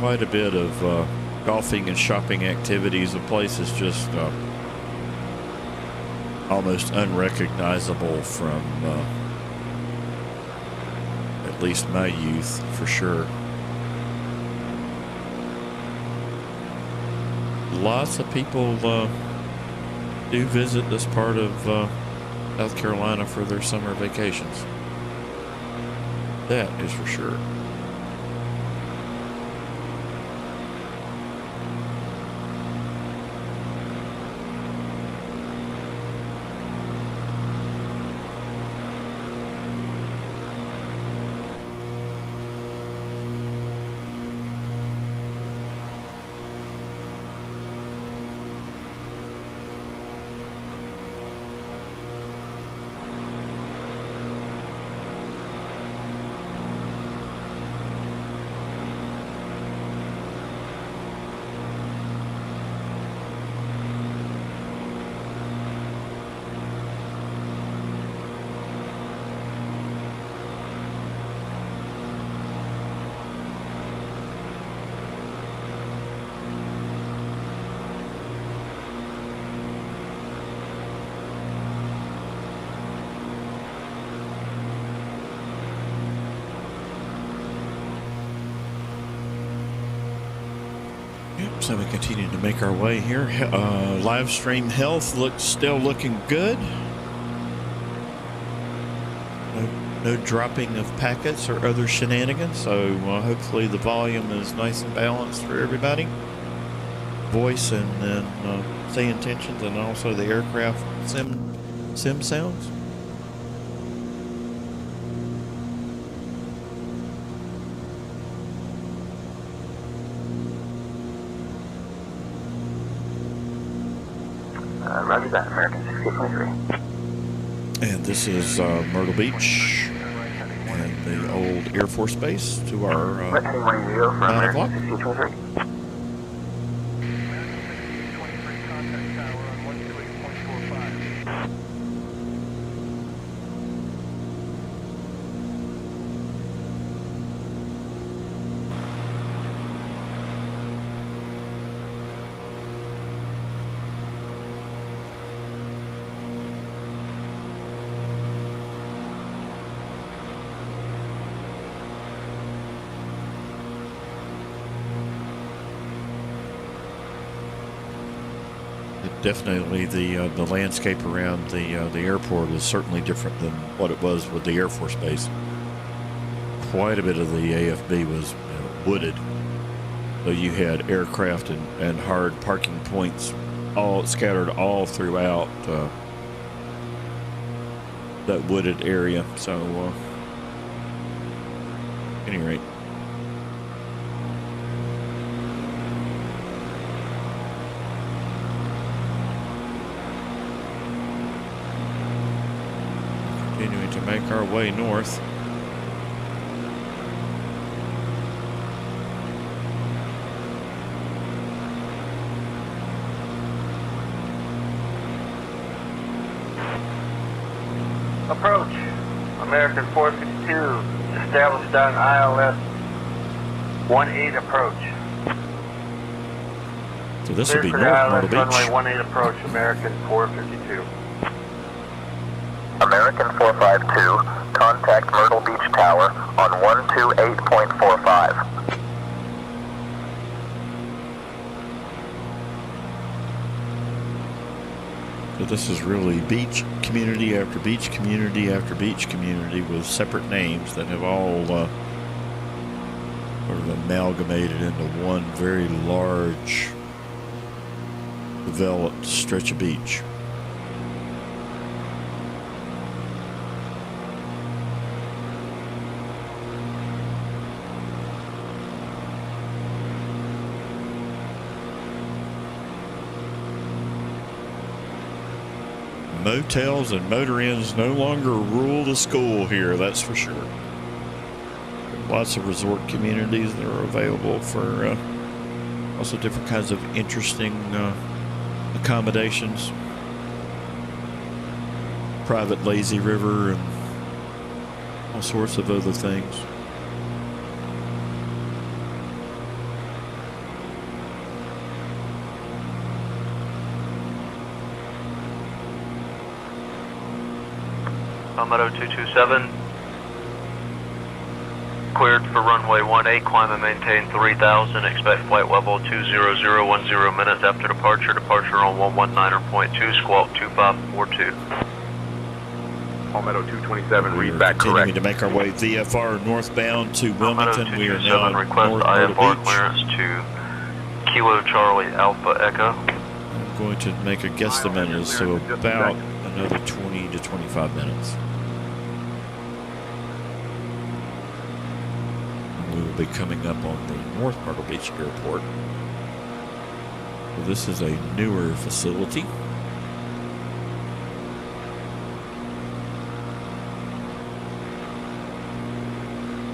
Quite a bit of golfing and shopping activities. The place is just almost unrecognizable from at least my youth, for sure. Lots of people do visit this part of South Carolina for their summer vacations. That is for sure. So we continue to make our way here. Live stream health still looking good. No dropping of packets or other shenanigans. So hopefully the volume is nice and balanced for everybody. Voice and then say intentions, and also the aircraft sim sounds.
Roger that, American 6823.
And this is Myrtle Beach and the old Air Force Base to our 9 o'clock. Definitely the landscape around the airport is certainly different than what it was with the Air Force Base. Quite a bit of the AFB was wooded, so you had aircraft and hard parking points all scattered all throughout that wooded area. So at any rate, continuing to make our way north.
Approach. American 452, established on ILS 18 approach.
So this would be North Myrtle Beach.
Runway 18 approach, American 452.
American 452, contact Myrtle Beach Tower on 128.45.
So this is really beach community after beach community after beach community with separate names that have all sort of amalgamated into one very large developed stretch of beach. Motels and motor inns no longer rule the school here, that's for sure. Lots of resort communities that are available for also different kinds of interesting accommodations. Private lazy river and all sorts of other things.
Palmetto 227. Cleared for runway 18, climb and maintain 3000, expect flight level 20010 minutes after departure, departure on 119.2, squawk 2542.
Palmetto 227,
We're
read back
continuing
correct.
to make our way VFR northbound to
Palmetto
Wilmington. We are now
227,
at
request
North Myrtle
IFR
Beach.
clearance to Kilo Charlie Alpha Echo.
I'm going to make a guesstimate as to about another 20 to 25 minutes. We will be coming up on the North Myrtle Beach Airport. So this is a newer facility.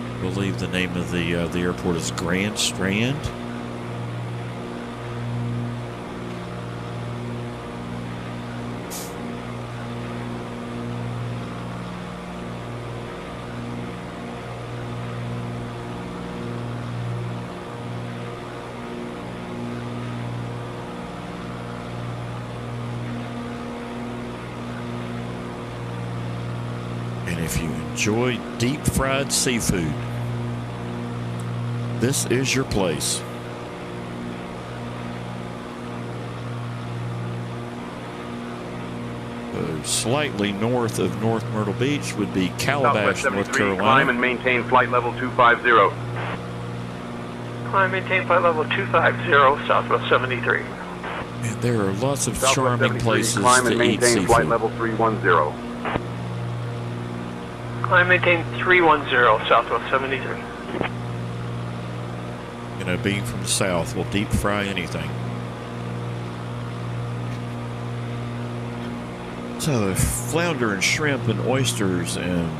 I believe the name of the airport is Grand Strand. And if you enjoy deep fried seafood, this is your place. Slightly north of North Myrtle Beach would be Calabash,
Southwest
North
73, climb
Carolina.
and maintain flight level 250.
Climb, maintain flight level 250, Southwest 73.
And there are lots of
Southwest
charming
73,
places
climb and
to eat
maintain flight
seafood.
level 310.
Climb, maintain 310, Southwest 73.
You know, being from the south, will deep fry anything. So, flounder and shrimp and oysters and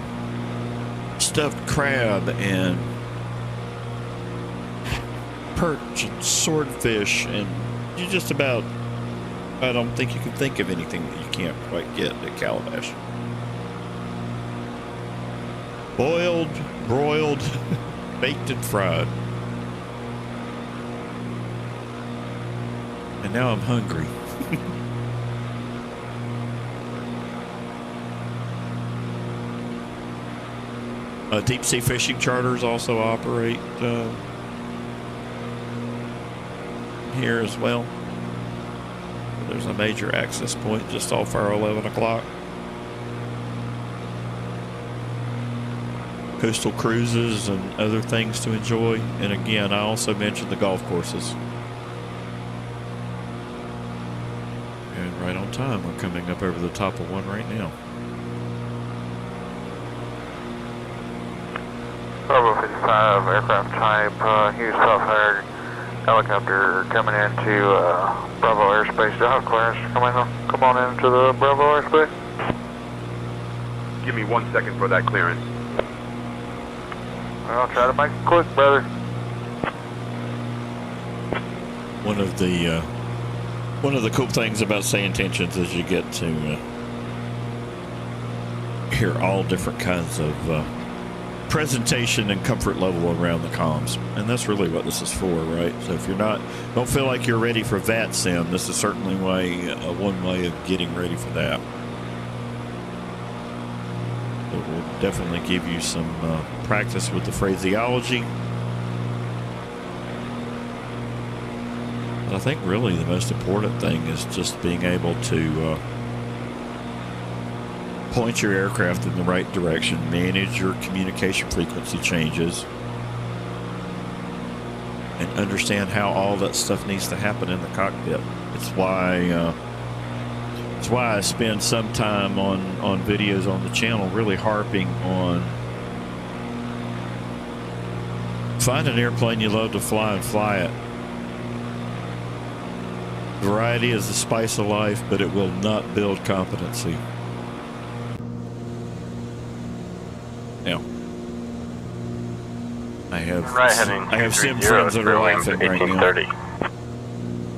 stuffed crab and perch and swordfish, and you just about, I don't think you can think of anything that you can't quite get at Calabash. Boiled, broiled, baked and fried. And now I'm hungry. Deep sea fishing charters also operate here as well. There's a major access point just off our 11 o'clock. Coastal cruises and other things to enjoy. And again, I also mentioned the golf courses. And right on time, we're coming up over the top of one right now.
Bravo 55 aircraft type, Hughes Southside helicopter coming into Bravo airspace. Do you have clearance to come on into the Bravo airspace?
Give me 1 second for that clearance.
I'll try to make it quick, brother.
One of the cool things about Say Intentions is you get to hear all different kinds of presentation and comfort level around the comms, and that's really what this is for, right? So if you're don't feel like you're ready for VAT sim, this is certainly one way of getting ready for that. It will definitely give you some practice with the phraseology. But I think really the most important thing is just being able to point your aircraft in the right direction, manage your communication frequency changes, and understand how all that stuff needs to happen in the cockpit. It's why I spend some time on videos on the channel really harping on find an airplane you love to fly and fly it. Variety is the spice of life, but it will not build competency. Now, I have sim friends that are laughing right now.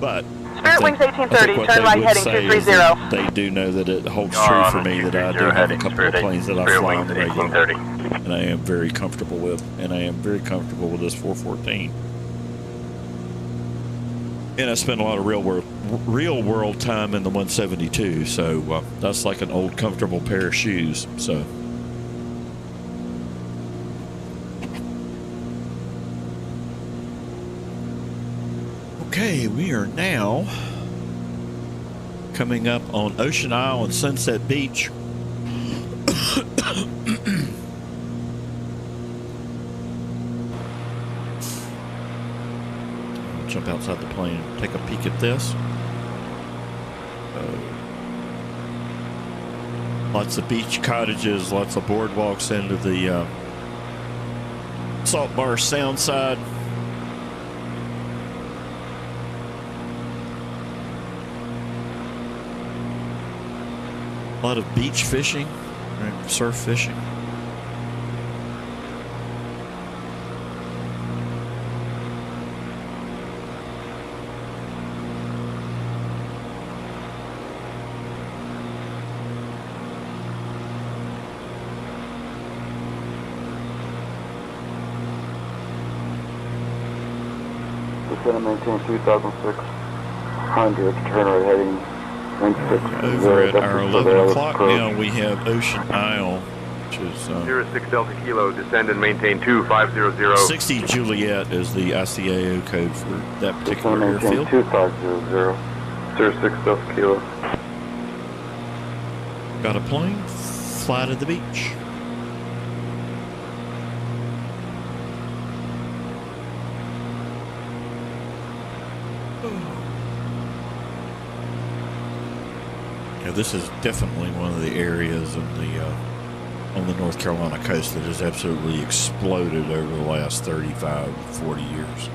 But
Spirit Wings
I
1830,
think what
turn
they
right
would
heading
say is
230.
that they do know that it holds true for me that I do have a couple of planes that I fly on the regular, and I am very comfortable with, and I am very comfortable with this 414. And I spent a lot of real world time in the 172, so that's like an old comfortable pair of shoes. So okay, we are now coming up on Ocean Isle and Sunset Beach. Jump outside the plane and take a peek at this. Lots of beach cottages, lots of boardwalks into the Salt Bar Sound side. A lot of beach fishing, right? Surf fishing.
Cessna maintain 2,600, turn right heading.
Over at our 11 o'clock now, we have Ocean Isle, which is
06 Delta Kilo, descend and maintain 2500.
60 Juliet is the ICAO code for that particular
maintain
airfield.
2500, 06 Delta Kilo.
Got a plane, fly to the beach. Yeah, this is definitely one of the areas in on the North Carolina coast that has absolutely exploded over the last 35, 40 years.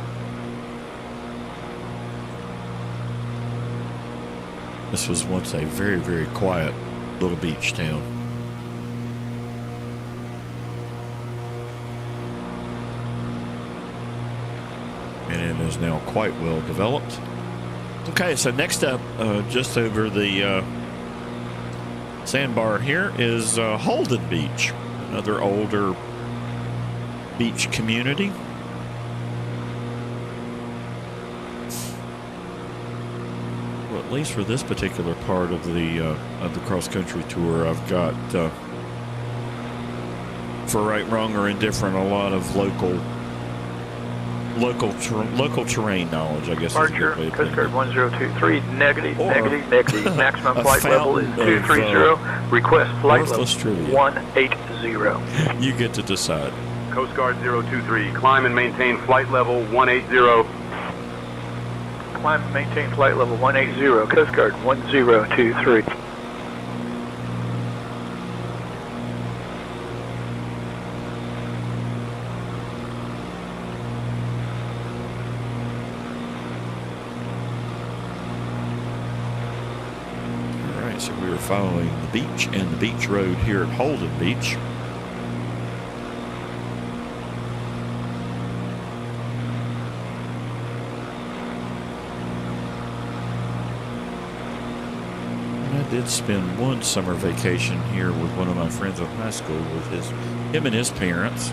This was once a very, very quiet little beach town. And it is now quite well developed. Okay, so next up, just over the sandbar here is Holden Beach, another older beach community. Well, at least for this particular part of the cross-country tour, I've got, for right, wrong, or indifferent, a lot of local terrain knowledge, I guess.
Departure, Coast Guard 1023, negative, maximum flight level is 230, request flight level 180.
You get to decide.
Coast Guard 023, climb and maintain flight level 180.
Climb and maintain flight level 180, Coast Guard 1023.
So we are following the beach and the beach road here at Holden Beach. And I did spend one summer vacation here with one of my friends in high school with him and his parents.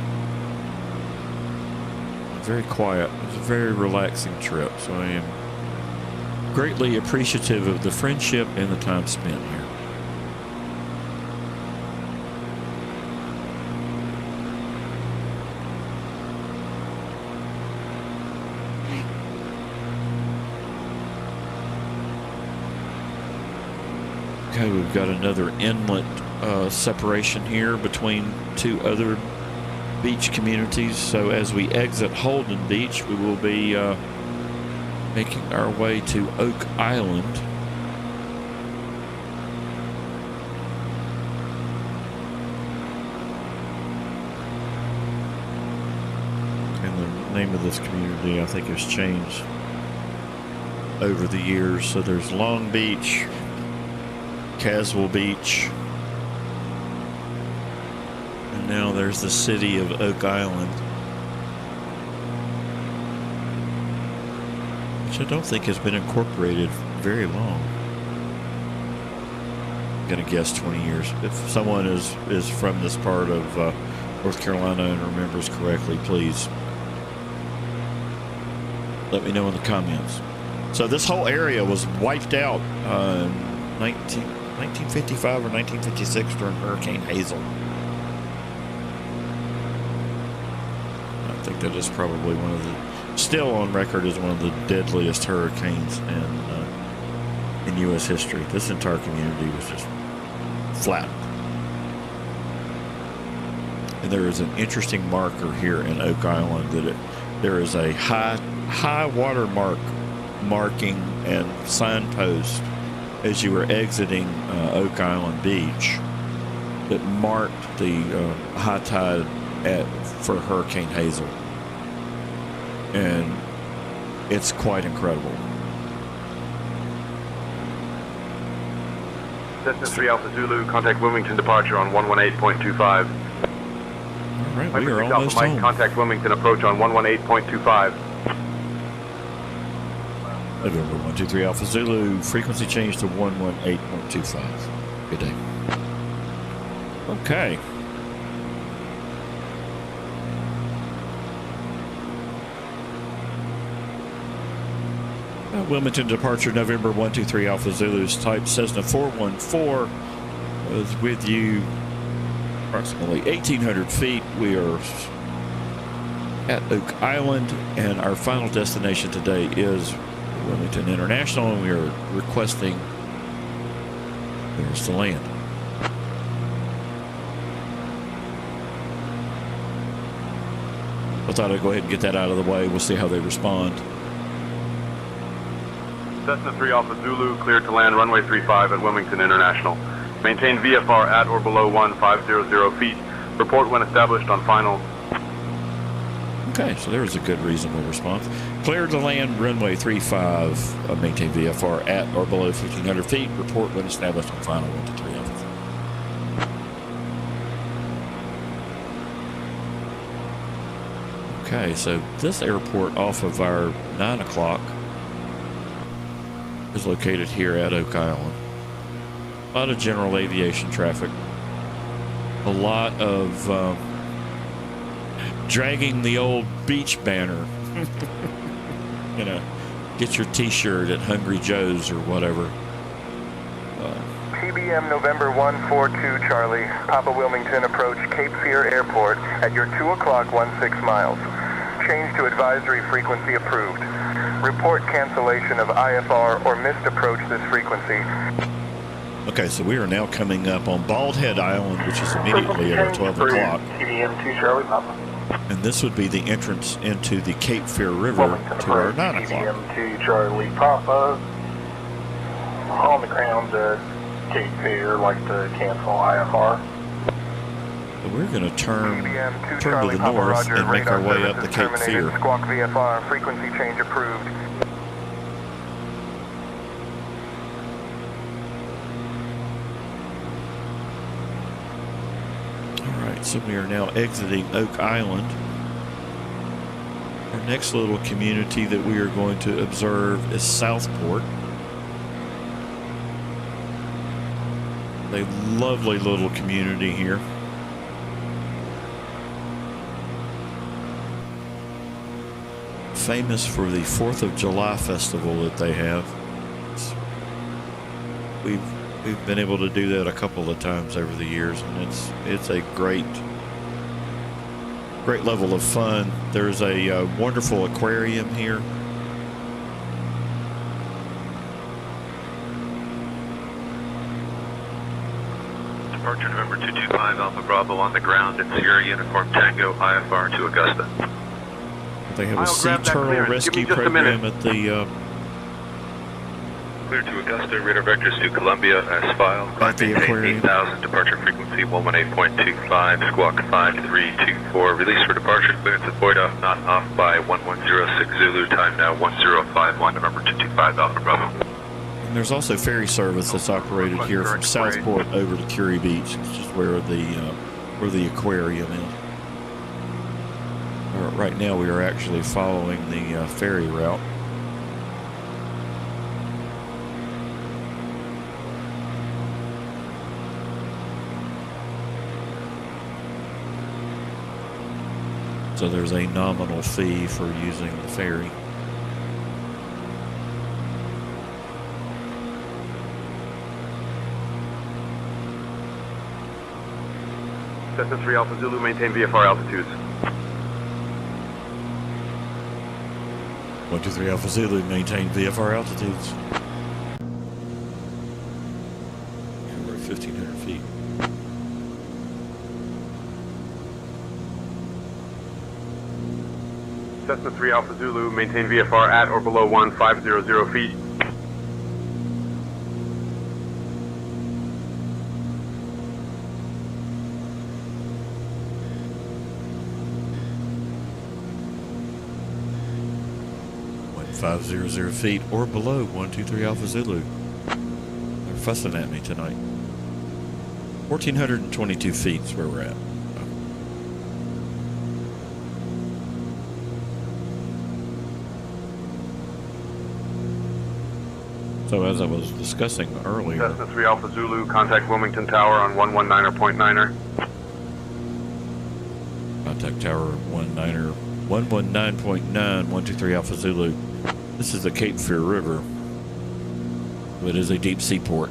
Very quiet. It was a very relaxing trip. So I am greatly appreciative of the friendship and the time spent here. Okay, we've got another inlet separation here between two other beach communities. So as we exit Holden Beach, we will be making our way to Oak Island. And the name of this community, I think, has changed over the years. So there's Long Beach, Caswell Beach, and now there's the city of Oak Island, which I don't think has been incorporated very long. I'm gonna guess 20 years. If someone is from this part of North Carolina and remembers correctly, please let me know in the comments. So this whole area was wiped out 1955 or 1956 during Hurricane Hazel. I think that is probably one of the, still on record as one of the deadliest hurricanes in U.S. history. This entire community was just flattened. And there is an interesting marker here in Oak Island that there is a high water marking and signpost as you were exiting Oak Island Beach that marked the high tide for Hurricane Hazel. And it's quite incredible.
Cessna 3 Alpha Zulu, contact Wilmington departure on 118.25.
All right, we are almost
Mike,
home.
contact Wilmington approach on 118.25.
November 123 Alpha Zulu, frequency change to 118.25. Good day. Okay. Wilmington departure, November 123 Alpha Zulu's type Cessna 414 is with you approximately 1,800 feet. We are at Oak Island, and our final destination today is Wilmington International, and we are requesting there's the land. I thought I'd go ahead and get that out of the way. We'll see how they respond.
Cessna 3 Alpha Zulu, cleared to land runway 35 at Wilmington International. Maintain VFR at or below 1500 feet. Report when established on final.
Okay, so there was a good, reasonable response. Cleared to land, runway 35, maintain VFR at or below 1,500 feet. Report when established on final 123 Alpha. Okay, so this airport off of our 9 o'clock is located here at Oak Island. A lot of general aviation traffic. A lot of dragging the old beach banner. You know, get your t-shirt at Hungry Joe's or whatever.
PBM November 142 Charlie, Papa Wilmington approach Cape Fear Airport at your 2 o'clock 16 miles. Change to advisory frequency approved. Report cancellation of IFR or missed approach this frequency.
Okay, so we are now coming up on Bald Head Island, which is immediately at our 12 o'clock.
TBM 2 Charlie Papa.
And this would be the entrance into the Cape Fear River to our 9 o'clock.
TBM 2 Charlie Papa. On the ground at Cape Fear, like to cancel IFR.
So we're going to turn to
Charlie,
the
Papa,
north
Roger,
and make our way up the
radar
Cape
services
Fear.
terminated. Squawk VFR, frequency change approved.
All right, so we are now exiting Oak Island. Our next little community that we are going to observe is Southport. A lovely little community here. Famous for the 4th of July festival that they have. We've been able to do that a couple of times over the years, and it's a great level of fun. There's a wonderful aquarium here.
Departure November 225 Alpha Bravo on the ground at Sierra Uniform Tango IFR to Augusta.
They have a
I'll
sea
grab that
turtle
clearance. Give me
rescue
just a minute.
program at the
Clear to Augusta, radar vectors to Columbia as filed.
At the aquarium.
8000, departure frequency 118.25, squawk 5324. Release for departure, clearance at void off, not off by 1106 Zulu, time now 1051, November 225 Alpha Bravo.
And there's also ferry service that's operated here from Southport over to Curie Beach, which is where the aquarium is. Right now we are actually following the ferry route. So there's a nominal fee for using the ferry.
Cessna 3 Alpha Zulu, maintain VFR altitudes.
123 Alpha Zulu, maintain VFR altitudes. We're at 1,500 feet.
Cessna 3 Alpha Zulu, maintain VFR at or below 1500 feet.
Five 500 feet or below 123 Alpha Zulu. They're fussing at me tonight. 1,422 feet is where we're at. So as I was discussing earlier,
Cessna 3 Alpha Zulu, contact Wilmington Tower on 119.9er.
Contact tower 119.9, 123 Alpha Zulu. This is the Cape Fear River. It is a deep sea port.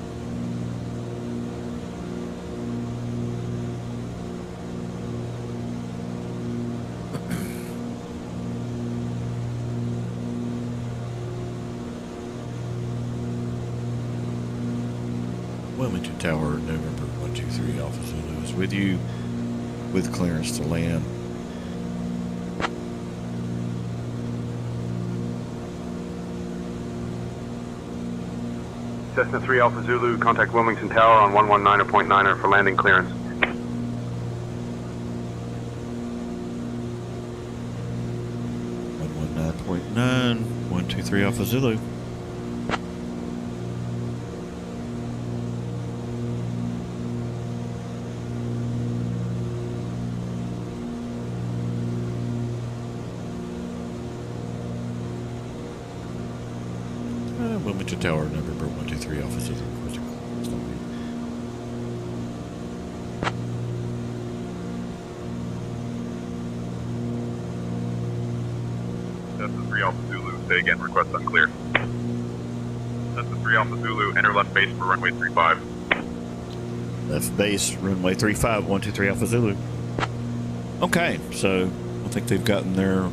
Wilmington Tower, November 123 Alpha Zulu is with you with clearance to land.
Cessna 3 Alpha Zulu, contact Wilmington Tower on 119.9er for landing clearance.
.9, 123 Alpha Zulu. Wilmington Tower, November 123 Alpha Zulu.
Cessna 3 Alpha Zulu, say again, request unclear. Cessna 3 Alpha Zulu, enter left base for runway 35.
Left base, runway 35, 123 Alpha Zulu. Okay, so I think they've gotten their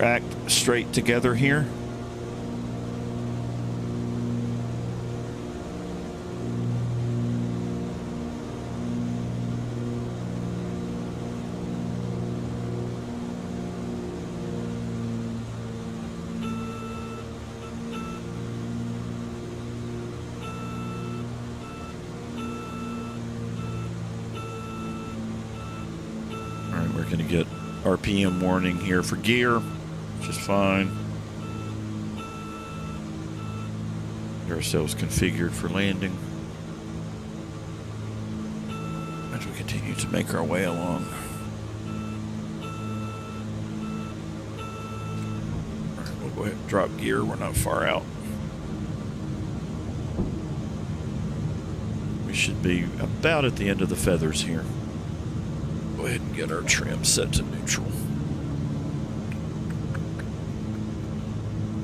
act straight together here. Going to get RPM warning here for gear, which is fine. Get ourselves configured for landing as we continue to make our way along. All right, we'll go ahead and drop gear. We're not far out. We should be about at the end of the feathers here. Go ahead and get our trim set to neutral.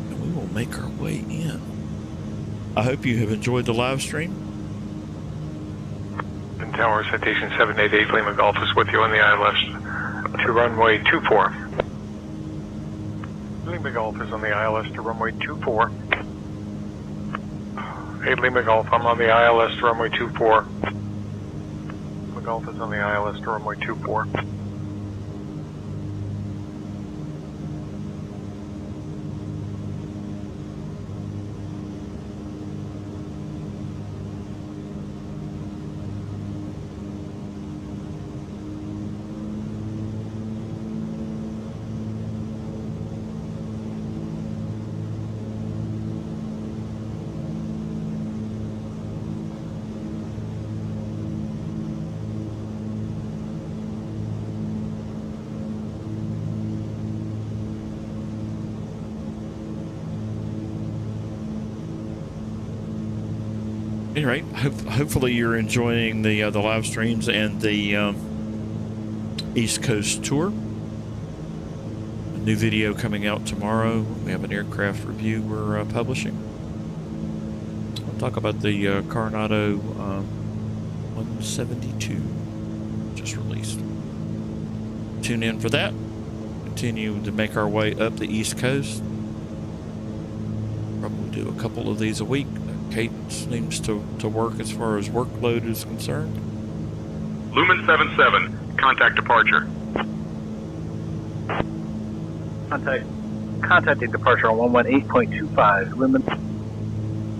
And we will make our way in. I hope you have enjoyed the live stream.
Tower citation 788 Lima Golf is with you on the ILS to runway 24. Lima Golf is on the ILS to runway 24. Hey Lima Golf, I'm on the ILS to runway 24. Golf is on the ILS to runway 24.
Anyway, hopefully you're enjoying the live streams and the East Coast tour. A new video coming out tomorrow. We have an aircraft review we're publishing. I'll talk about the Coronado 172. just released. Tune in for that. Continue to make our way up the East Coast. Probably do a couple of these a week. Cadence seems to work as far as workload is concerned.
Lumen 77, contact departure.
Contacting departure on 118.25, Lumen.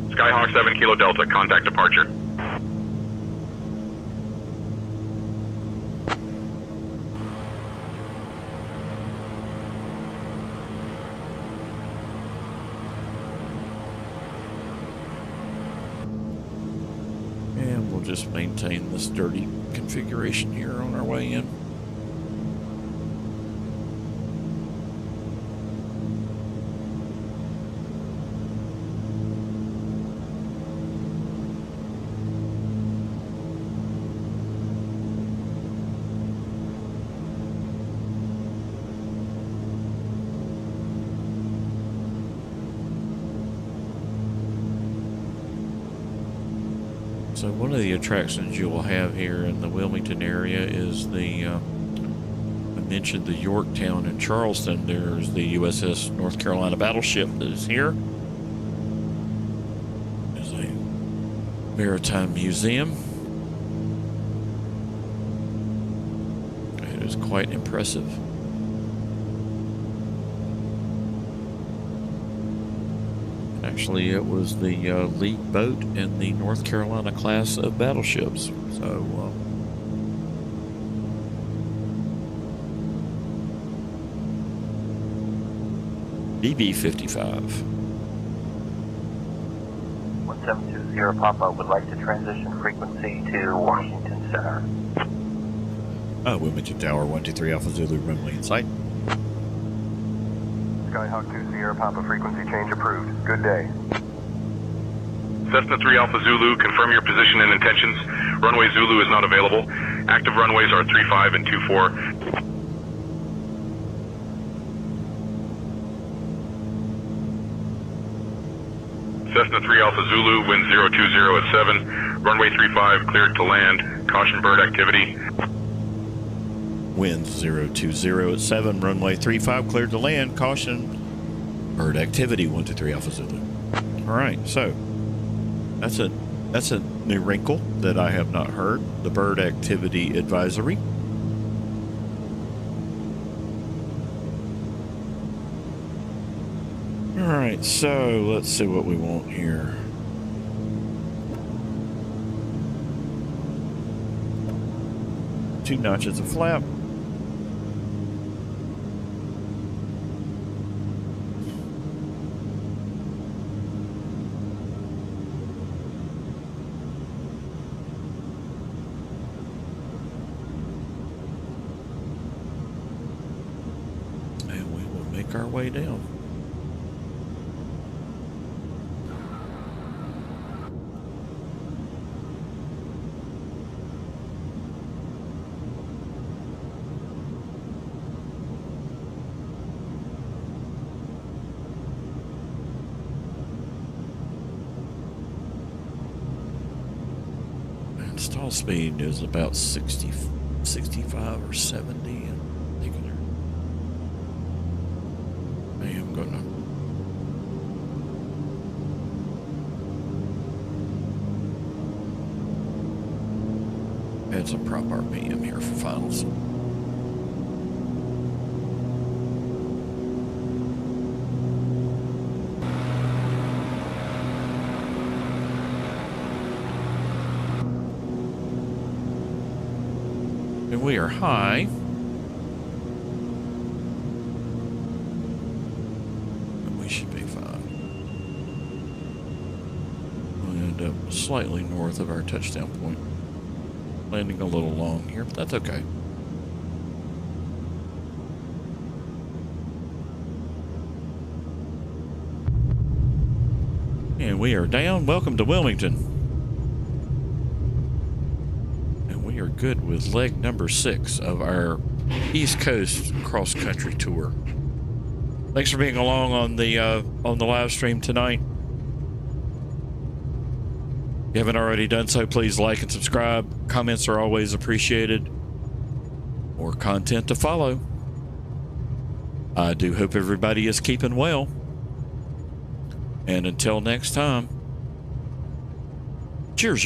Skyhawk 7 Kilo Delta, contact departure.
And we'll just maintain this dirty configuration here on our way in. So one of the attractions you will have here in the Wilmington area is the, I mentioned the Yorktown and Charleston. There's the USS North Carolina battleship that is here. There's a maritime museum. It is quite impressive. Actually, it was the lead boat in the North Carolina class of battleships. So, BB-55.
1720 Papa would like to transition frequency to Washington Center.
Wilmington Tower, 123 Alpha Zulu, runway in sight.
Skyhawk 2 Sierra Papa, frequency change approved. Good day.
Cessna 3 Alpha Zulu, confirm your position and intentions. Runway Zulu is not available. Active runways are 35 and 24. Cessna 3 Alpha Zulu, wind 020 at 7. Runway 35, cleared to land. Caution bird activity.
Wind 020 at 7, runway 35, cleared to land. Caution, bird activity, 123 Alpha Zulu. All right, so that's a new wrinkle that I have not heard. The bird activity advisory. All right, so let's see what we want here. Two notches of flap. Our way down. Install speed is about 60, 65 or 70. Add some prop RPM here for finals. And we are high. And we should be fine. We'll end up slightly north of our touchdown point. Landing a little long here, but that's okay. And we are down. Welcome to Wilmington. And we are good with leg number 6 of our East Coast cross-country tour. Thanks for being along on the live stream tonight. If you haven't already done so, please like and subscribe. Comments are always appreciated. More content to follow. I do hope everybody is keeping well. And until next time, cheers, y'all.